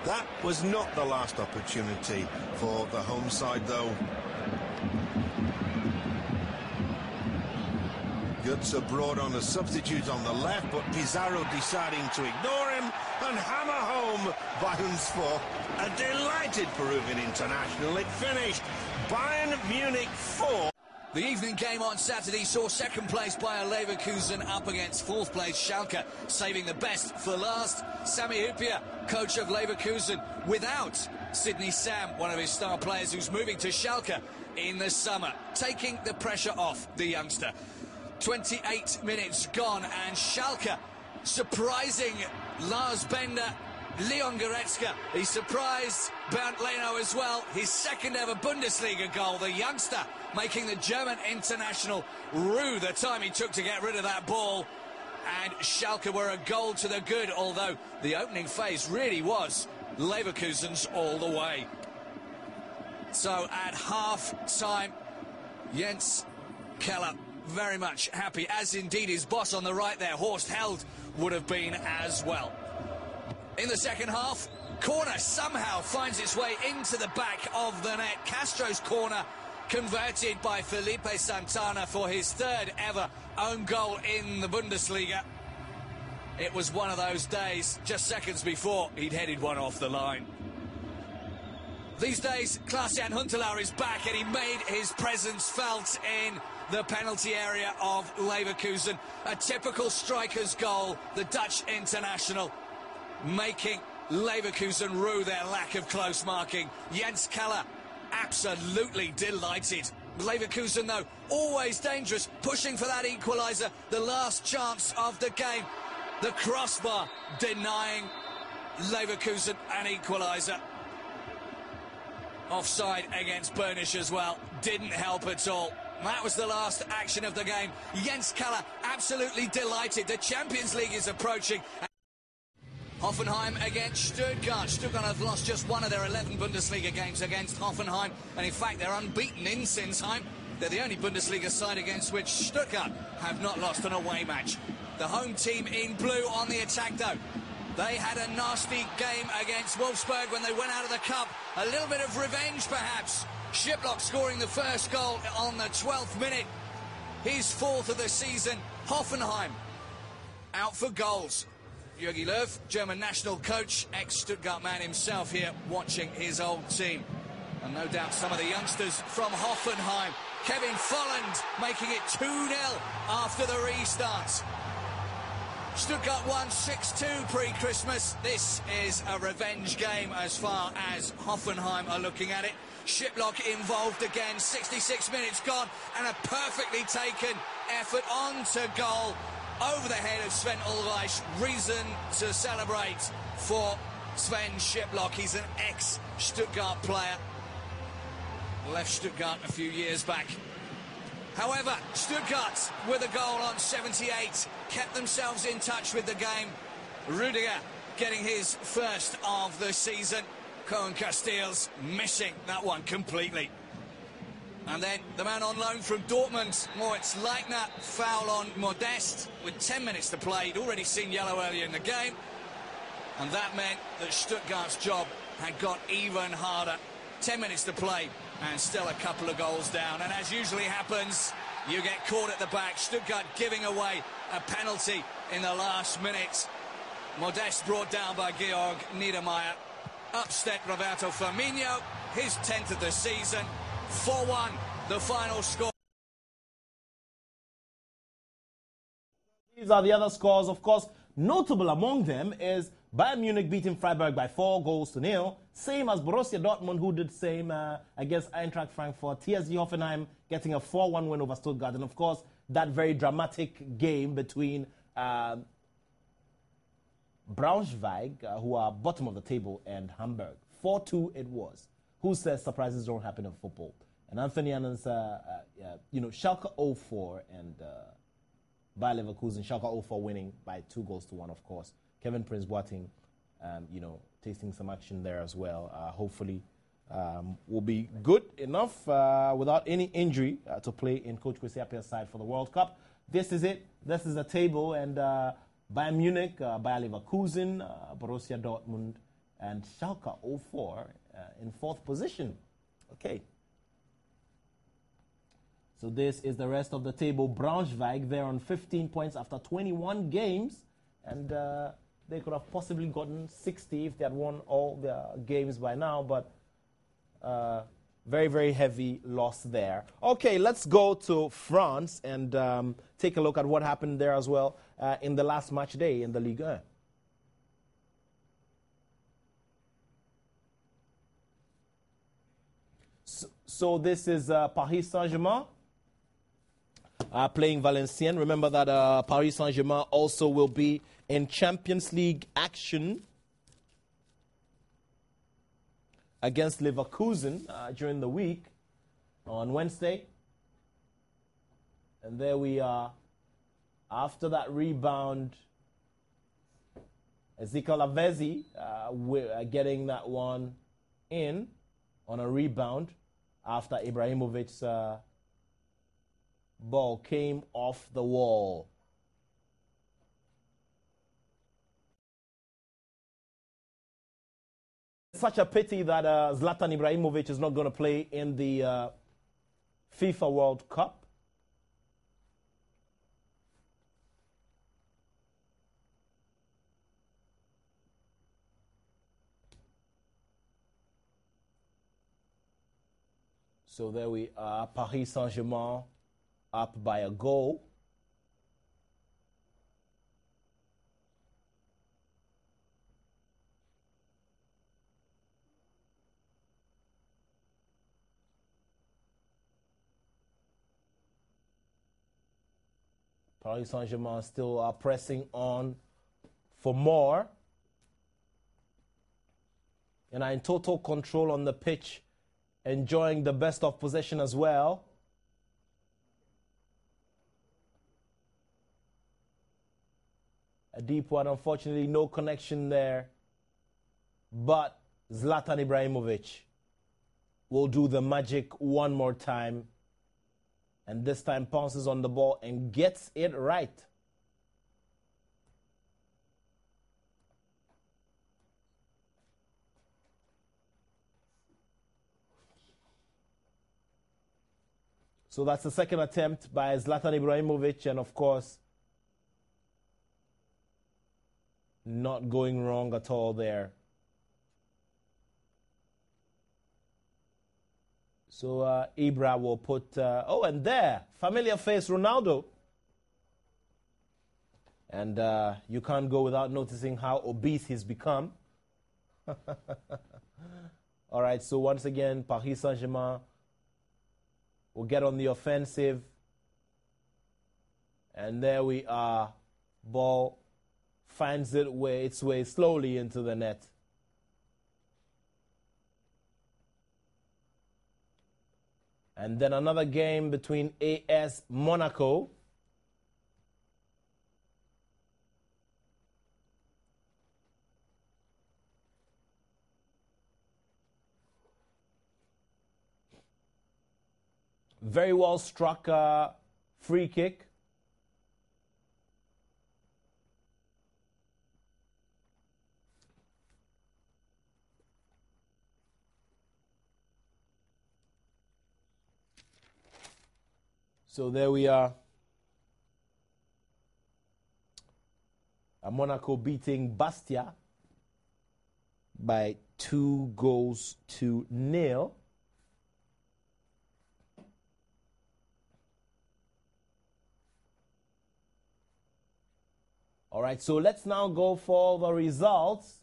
That was not the last opportunity for the home side, though. Götze brought on a substitute on the left, but Pizarro deciding to ignore him and hammer home Bayern's for a delighted Peruvian international. It finished Bayern Munich 4. The evening game on Saturday saw second place Bayer Leverkusen up against fourth place Schalke, saving the best for last. Sami Hyypiä, coach of Leverkusen, without Sidney Sam, one of his star players who's moving to Schalke in the summer, taking the pressure off the youngster. 28 minutes gone, and Schalke surprising Lars Bender, Leon Goretzka. He surprised Bernd Leno as well. His second ever Bundesliga goal. The youngster making the German international rue the time he took to get rid of that ball. And Schalke were a goal to the good, although the opening phase really was Leverkusen's all the way. So at half-time, Jens Keller very much happy, as indeed his boss on the right there, Horst Held, would have been as well. In the second half, corner somehow finds its way into the back of the net. Castro's corner converted by Felipe Santana for his third ever own goal in the Bundesliga. It was one of those days, just seconds before he'd headed one off the line. These days, Klaas-Jan Huntelaar is back, and he made his presence felt in the penalty area of Leverkusen. A typical striker's goal, the Dutch international making Leverkusen rue their lack of close marking. Jens Keller absolutely delighted. Leverkusen, though, always dangerous, pushing for that equaliser, the last chance of the game. The crossbar denying Leverkusen an equaliser. Offside against Bernisch as well. Didn't help at all. That was the last action of the game. Jens Keller absolutely delighted. The Champions League is approaching. Hoffenheim against Stuttgart. Stuttgart have lost just one of their 11 Bundesliga games against Hoffenheim. And in fact, they're unbeaten in Sinsheim. They're the only Bundesliga side against which Stuttgart have not lost an away match. The home team in blue on the attack, though. They had a nasty game against Wolfsburg when they went out of the cup. A little bit of revenge, perhaps. Shiplock scoring the first goal on the 12th minute. His fourth of the season. Hoffenheim out for goals. Jogi Löw, German national coach, ex-Stuttgart man himself here watching his old team. And no doubt some of the youngsters from Hoffenheim. Kevin Volland making it 2-0 after the restart. Stuttgart won 6-2 pre-Christmas. This is a revenge game as far as Hoffenheim are looking at it. Shiplock involved again, 66 minutes gone, and a perfectly taken effort onto goal over the head of Sven Ulreich. Reason to celebrate for Sven Shiplock. He's an ex-Stuttgart player. Left Stuttgart a few years back. However, Stuttgart, with a goal on 78, kept themselves in touch with the game. Rudiger getting his first of the season. Cohen Castells missing that one completely. And then the man on loan from Dortmund, Moritz Leitner, foul on Modest with 10 minutes to play. He'd already seen yellow earlier in the game. And that meant that Stuttgart's job had got even harder. 10 minutes to play and still a couple of goals down. And as usually happens, you get caught at the back. Stuttgart giving away a penalty in the last minute. Modest brought down by Georg Niedermeyer. Upset Roberto Firmino, his 10th of the season. 4-1, the final score. These are the other scores. Of course, notable among them is Bayern Munich beating Freiburg by 4-0, same as Borussia Dortmund, who did same against Eintracht Frankfurt. TSG Hoffenheim getting a 4-1 win over Stuttgart. And, of course, that very dramatic game between Braunschweig, who are bottom of the table, and Hamburg. 4-2 it was. Who says surprises don't happen in football? And Anthony Annan's, Schalke 04 and Bayer Leverkusen, Schalke 04 winning by 2-1, of course. Kevin Prince Boateng, tasting some action there as well. Hopefully will be good enough without any injury to play in Coach Kwesi Appiah's side for the World Cup. This is it. This is the table. And Bayern Munich, Bayer Leverkusen, Borussia Dortmund, and Schalke 04 in fourth position. Okay. So this is the rest of the table. Braunschweig, they're on 15 points after 21 games. And they could have possibly gotten 60 if they had won all their games by now. But very, very heavy loss there. Okay, let's go to France and take a look at what happened there as well in the last match day in the Liga. So this is Paris Saint-Germain playing Valenciennes. Remember that Paris Saint-Germain also will be in Champions League action against Leverkusen during the week on Wednesday. And there we are. After that rebound, Ezekiel Lavezzi getting that one in on a rebound after Ibrahimovic's ball came off the wall. Such a pity that Zlatan Ibrahimovic is not going to play in the FIFA World Cup. So there we are, Paris Saint-Germain up by a goal. Paris Saint-Germain still are pressing on for more and are in total control on the pitch, enjoying the best of possession as well. A deep one, unfortunately, no connection there. But Zlatan Ibrahimovic will do the magic one more time. And this time pounces on the ball and gets it right. So that's the second attempt by Zlatan Ibrahimovic, and of course, not going wrong at all there. So Ibra will put, and there, familiar face Ronaldo. And you can't go without noticing how obese he's become. All right, so once again, Paris Saint-Germain will get on the offensive. And there we are. Ball finds its way slowly into the net. And then another game between AS Monaco very well struck free kick. So there we are. Monaco beating Bastia by 2-0. All right, so let's now go for the results.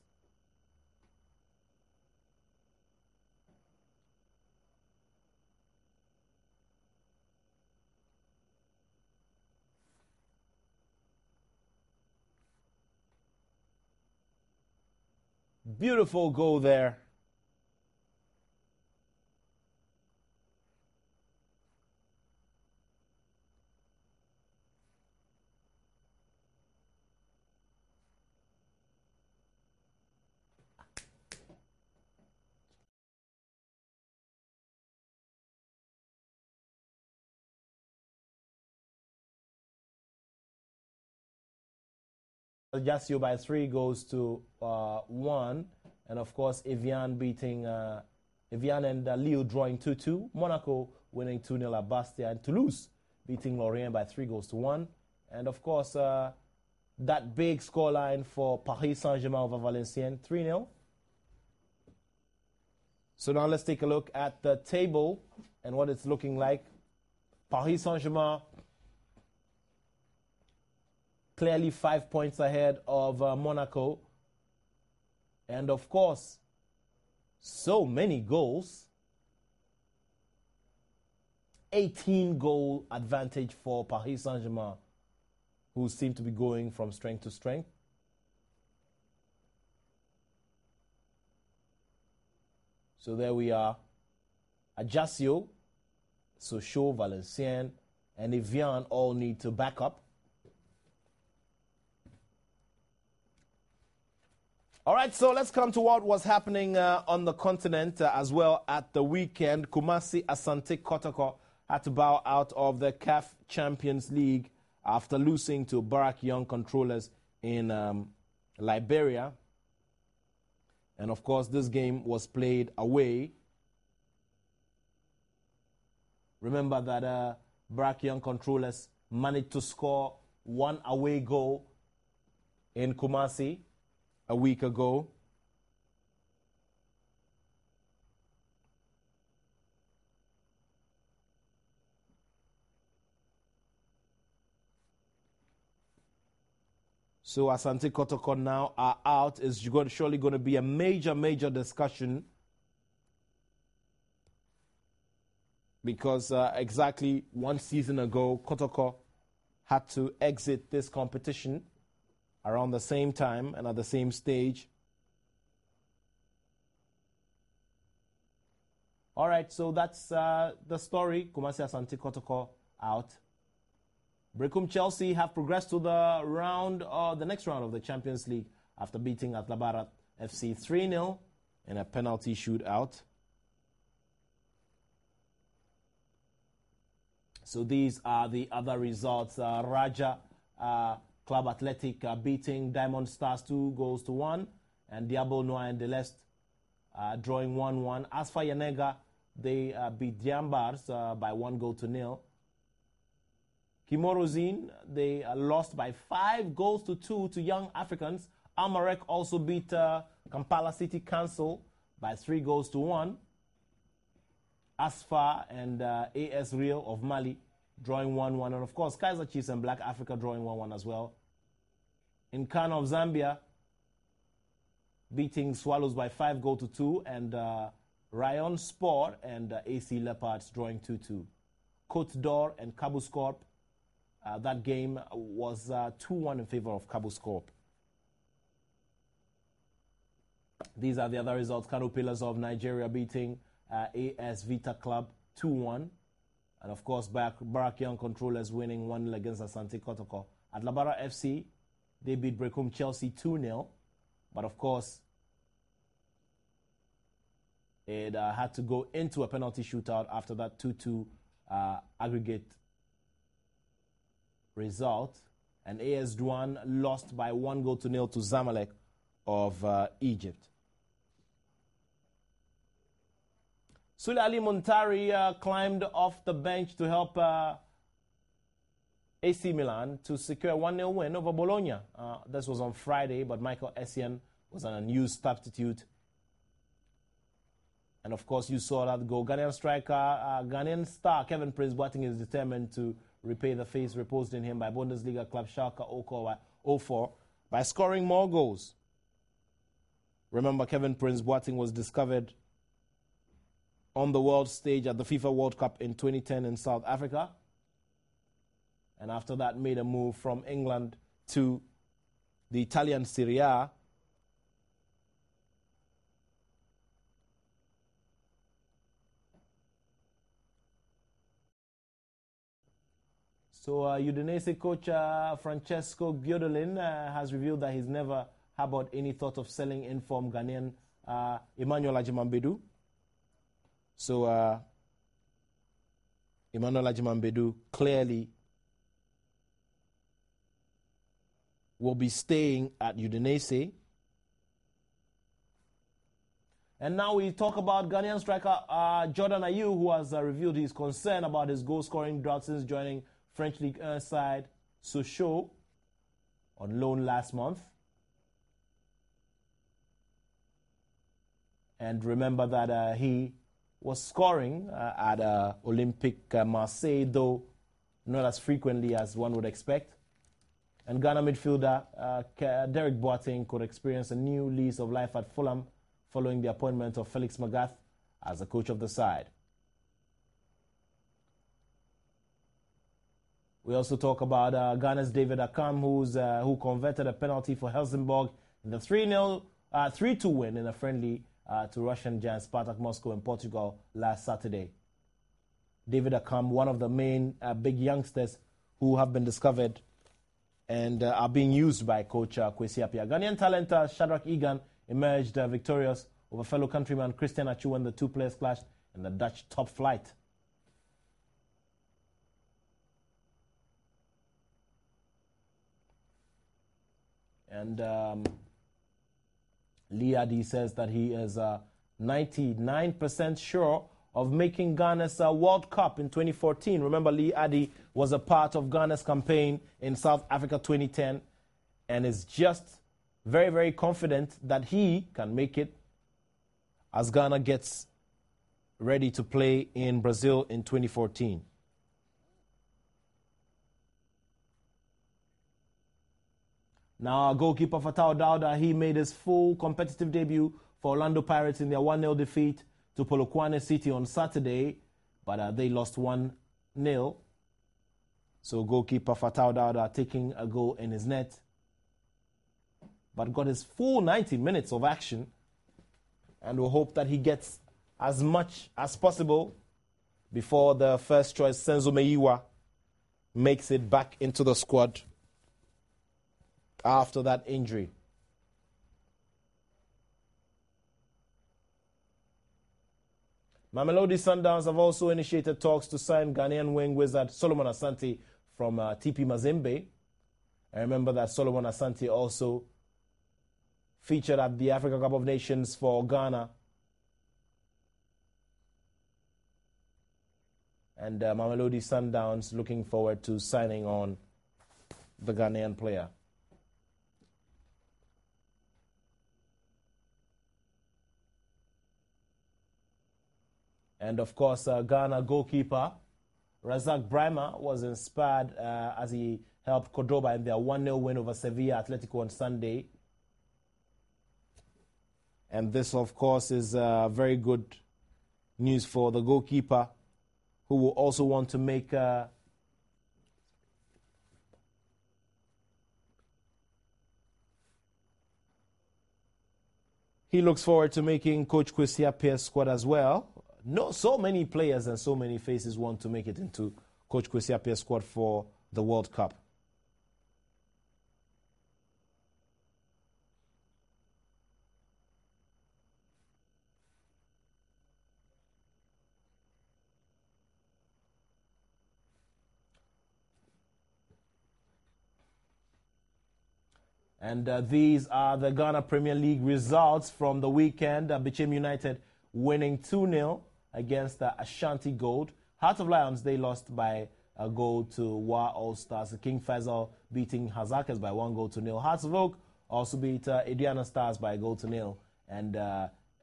Beautiful goal there. Ajaccio by 3-1. And of course, Evian beating Evian and Lille drawing 2-2. Monaco winning 2-0 at Bastia, and Toulouse beating Lorient by 3-1. And of course, that big scoreline for Paris Saint-Germain over Valenciennes, 3-0. So now let's take a look at the table and what it's looking like. Paris Saint-Germain clearly 5 points ahead of Monaco. And of course, so many goals. 18-goal advantage for Paris Saint-Germain, who seem to be going from strength to strength. So there we are. Ajaccio, Sochaux, Valenciennes, and Evian all need to back up. All right, so let's come to what was happening on the continent as well at the weekend. Kumasi Asante Kotoko had to bow out of the CAF Champions League after losing to Barak Young Controllers in Liberia. And of course, this game was played away. Remember that Barak Young Controllers managed to score one away goal in Kumasi a week ago. So Asante Kotoko now are out. It's surely going to be a major discussion, because exactly one season ago, Kotoko had to exit this competition around the same time and at the same stage. All right, so that's the story. Kumasi Asante Kotoko out. Brecum Chelsea have progressed to the next round of the Champions League after beating Atlabara FC 3-0 in a penalty shootout. So these are the other results. Raja Club Athletic beating Diamond Stars 2-1, and Diabo Noir and Delest drawing 1-1. Asfa Yanega, they beat Diambars by 1-0. Kimorozine, they lost by 5-2 to Young Africans. Amarek also beat Kampala City Council by 3-1. Asfa and AS Rio of Mali drawing 1-1. And of course, Kaiser Chiefs and Black Africa drawing 1-1 as well. In Kano of Zambia, beating Swallows by 5-2. And Rayon Sport and AC Leopards drawing 2-2. Cote d'Or and Cabus Corp. That game was 2-1 in favor of Cabus Corp. These are the other results. Kano Pillars of Nigeria beating AS Vita Club 2-1. And of course, Barak Young Controllers winning 1-0 against Asante Kotoko. At Labara FC, they beat Brecum Chelsea 2-0. But of course, it had to go into a penalty shootout after that 2-2 aggregate result. And AS Douane lost by 1-0 to Zamalek of Egypt. Sule Ali Muntari climbed off the bench to help AC Milan to secure a 1-0 win over Bologna. This was on Friday, but Michael Essien was an unused substitute. And of course, you saw that goal. Ghanaian star Kevin Prince Boateng is determined to repay the face reposed in him by Bundesliga club Schalke 04 by scoring more goals. Remember, Kevin Prince Boateng was discovered on the world stage at the FIFA World Cup in 2010 in South Africa. And after that, made a move from England to the Italian Serie A. So Udinese coach Francesco Giodolin has revealed that he's never harbored any thought of selling in-form Ghanaian Emmanuel Ajimambedu. So Emmanuel Ajimambedu clearly will be staying at Udinese. And now we talk about Ghanaian striker Jordan Ayew, who has revealed his concern about his goal-scoring drought since joining French Ligue 1 side Sochaux on loan last month. And remember that he was scoring at Olympique Marseille, though not as frequently as one would expect. And Ghana midfielder Derek Boateng could experience a new lease of life at Fulham following the appointment of Felix Magath as the coach of the side. We also talk about Ghana's David Akam, who converted a penalty for Helsingborg in the 3-2 win in a friendly to Russian giant Spartak Moscow in Portugal last Saturday. David Akam, one of the main big youngsters who have been discovered and are being used by coach Kwesi Appiah. Ghanaian talent Shadrach Egan emerged victorious over fellow countryman Christian Achu when the two players clashed in the Dutch top flight. And Lee Addy says that he is 99% sure of making Ghana's World Cup in 2014. Remember, Lee Addy was a part of Ghana's campaign in South Africa 2010 and is just very, very confident that he can make it as Ghana gets ready to play in Brazil in 2014. Now, goalkeeper Attoh Dauda, he made his full competitive debut for Orlando Pirates in their 1-0 defeat to Polokwane City on Saturday, but they lost 1-0. So goalkeeper Attoh Dauda taking a goal in his net, but got his full 90 minutes of action, and we'll hope that he gets as much as possible before the first choice, Senzo Meiwa, makes it back into the squad after that injury. Mamelodi Sundowns have also initiated talks to sign Ghanaian wing wizard Solomon Asante from TP Mazembe. I remember that Solomon Asante also featured at the Africa Cup of Nations for Ghana. And Mamelodi Sundowns looking forward to signing on the Ghanaian player. And of course, Ghana goalkeeper Razak Brahma was inspired as he helped Cordoba in their 1-0 win over Sevilla Atletico on Sunday. And this, of course, is very good news for the goalkeeper, who will also want to make he looks forward to making Coach Kwesi Appiah's squad as well. No, so many players and so many faces want to make it into Coach Kwesi Appiah's squad for the World Cup. And these are the Ghana Premier League results from the weekend. Bichem United winning 2-0 against Ashanti Gold. Heart of Lions, they lost by a goal to Wa All Stars. King Faisal beating Hazakers by 1-0. Hearts of Oak also beat Adriana Stars by 1-0. And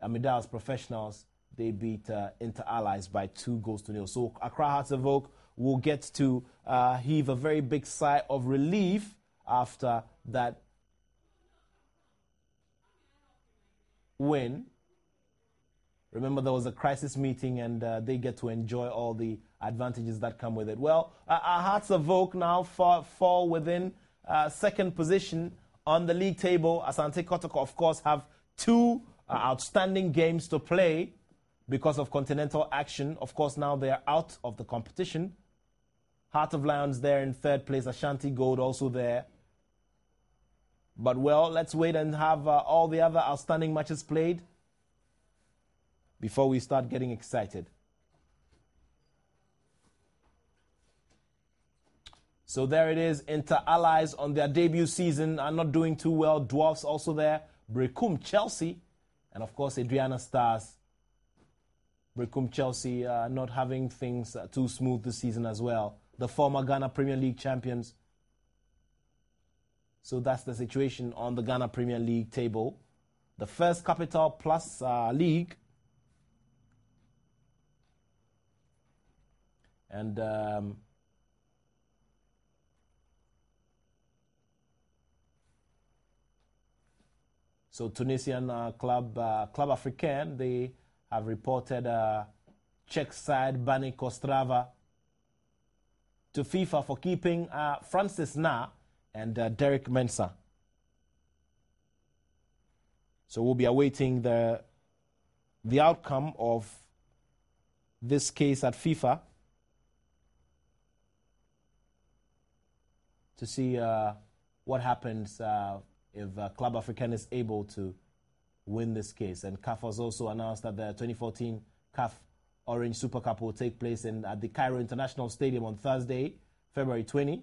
Amida's Professionals, they beat Inter Allies by 2-0. So Accra Hearts of Oak will get to heave a very big sigh of relief after that win. Remember, there was a crisis meeting, and they get to enjoy all the advantages that come with it. Well, our Hearts of Oak now fall within second position on the league table. Asante Kotoko, of course, have two outstanding games to play because of continental action. Of course, now they are out of the competition. Heart of Lions there in third place. Ashanti Gold also there. But, well, let's wait and have all the other outstanding matches played before we start getting excited. So there it is. Inter Allies on their debut season are not doing too well. Dwarfs also there. Brecum Chelsea. And, of course, Adriana Stars. Brecum Chelsea not having things too smooth this season as well. The former Ghana Premier League champions. So that's the situation on the Ghana Premier League table. The First Capital Plus League. And so Tunisian club Africain, they have reported Czech side Bani Kostrava to FIFA for keeping Francis Na and Derek Mensah. So we'll be awaiting the outcome of this case at FIFA to see what happens if Club Africain is able to win this case. And CAF has also announced that the 2014 CAF Orange Super Cup will take place at the Cairo International Stadium on Thursday, February 20.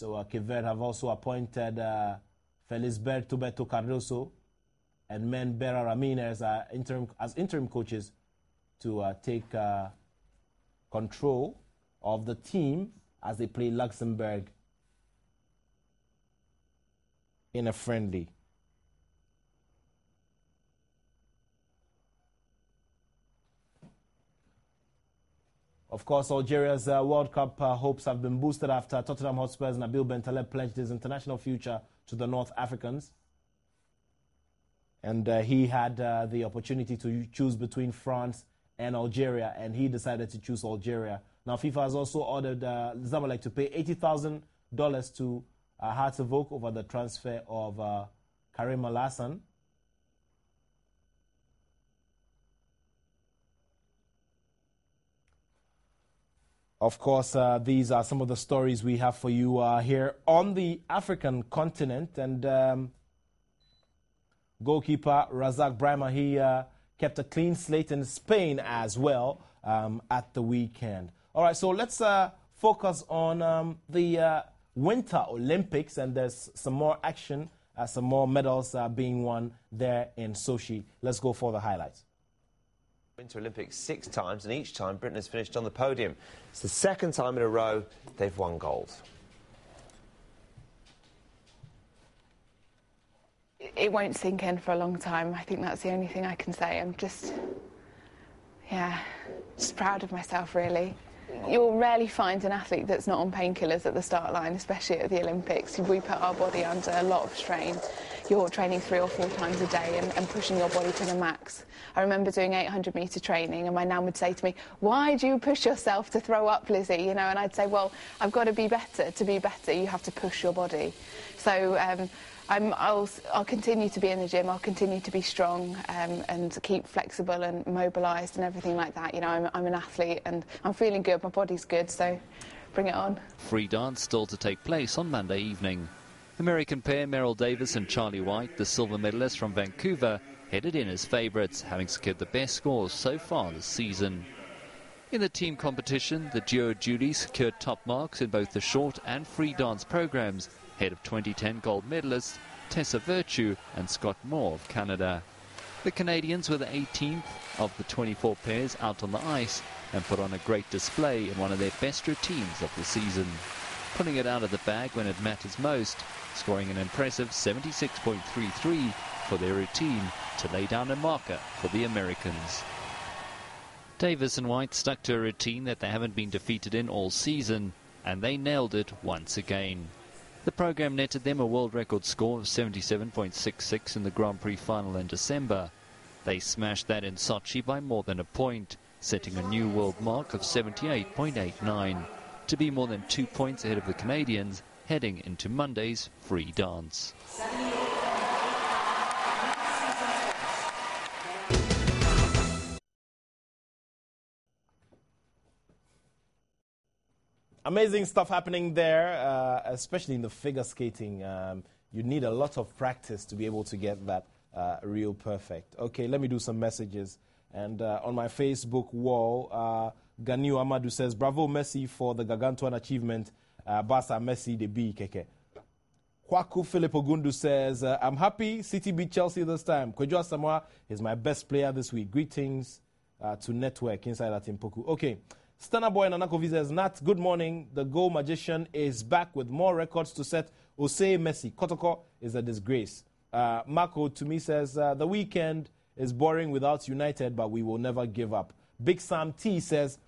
So Cape Verde have also appointed Felisberto Beto Cardoso and Menbera Ramirez as interim coaches to take control of the team as they play Luxembourg in a friendly. Of course, Algeria's World Cup hopes have been boosted after Tottenham Hotspur's Nabil Bentaleb pledged his international future to the North Africans. And he had the opportunity to choose between France and Algeria, and he decided to choose Algeria. Now, FIFA has also ordered Zamalek to pay $80,000 to Hartevok over the transfer of Karim Al-Hassan. Of course, these are some of the stories we have for you here on the African continent. And goalkeeper Razak Brahma, he kept a clean slate in Spain as well at the weekend. All right, so let's focus on the Winter Olympics. And there's some more action, some more medals being won there in Sochi. Let's go for the highlights. Winter Olympics 6 times, and each time Britain has finished on the podium. It's the second time in a row they've won gold. It won't sink in for a long time. I think that's the only thing I can say. I'm just proud of myself, really. You'll rarely find an athlete that's not on painkillers at the start line, especially at the Olympics. We put our body under a lot of strain. You're training 3 or 4 times a day and pushing your body to the max. I remember doing 800-metre training, and my nan would say to me, "Why do you push yourself to throw up, Lizzie?" You know, and I'd say, "Well, I've got to be better. To be better, you have to push your body." So I'll continue to be in the gym. I'll continue to be strong and keep flexible and mobilised and everything like that. You know, I'm an athlete and I'm feeling good. My body's good, so bring it on. Free dance still to take place on Monday evening. American pair Merrill Davis and Charlie White, the silver medalists from Vancouver, headed in as favourites, having secured the best scores so far this season. In the team competition, the duo Judy secured top marks in both the short and free dance programmes, ahead of 2010 gold medalists Tessa Virtue and Scott Moore of Canada. The Canadians were the 18th of the 24 pairs out on the ice and put on a great display in one of their best routines of the season, pulling it out of the bag when it matters most, scoring an impressive 76.33 for their routine to lay down a marker for the Americans. Davis and White stuck to a routine that they haven't been defeated in all season, and they nailed it once again. The program netted them a world record score of 77.66 in the Grand Prix final in December. They smashed that in Sochi by more than a point, setting a new world mark of 78.89, to be more than 2 points ahead of the Canadians heading into Monday's free dance. Amazing stuff happening there, especially in the figure skating. You need a lot of practice to be able to get that real perfect. Okay, let me do some messages. And on my Facebook wall, Ganiu Amadou says, "Bravo Messi for the gargantuan achievement. Barca Messi the B keke." Kwaku Philip Ogundu says, "I'm happy City beat Chelsea this time. Kojo Asamoah is my best player this week. Greetings to Network inside at Impoku." Okay. Stana Boy Nanakovi says, "Nat, good morning. The goal magician is back with more records to set. Osei Messi. Kotoko is a disgrace." Marco to me says, "The weekend is boring without United, but we will never give up." Big Sam T says,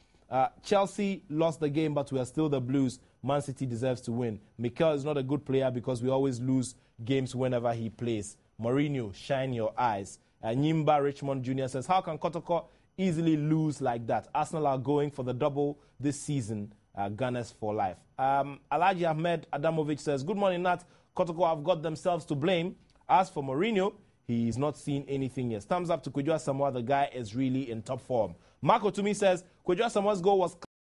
"Chelsea lost the game, but we are still the Blues. Man City deserves to win. Mikel is not a good player because we always lose games whenever he plays. Mourinho, shine your eyes." Nyimba Richmond Jr. says, "How can Kotoko easily lose like that? Arsenal are going for the double this season. Gunners for life." Alaji Ahmed Adamovic says, "Good morning, Nat. Kotoko have got themselves to blame. As for Mourinho, he's not seen anything yet. Thumbs up to Kojo Asamoah. The guy is really in top form." Marco to me says, "Kojo Asamoah's goal was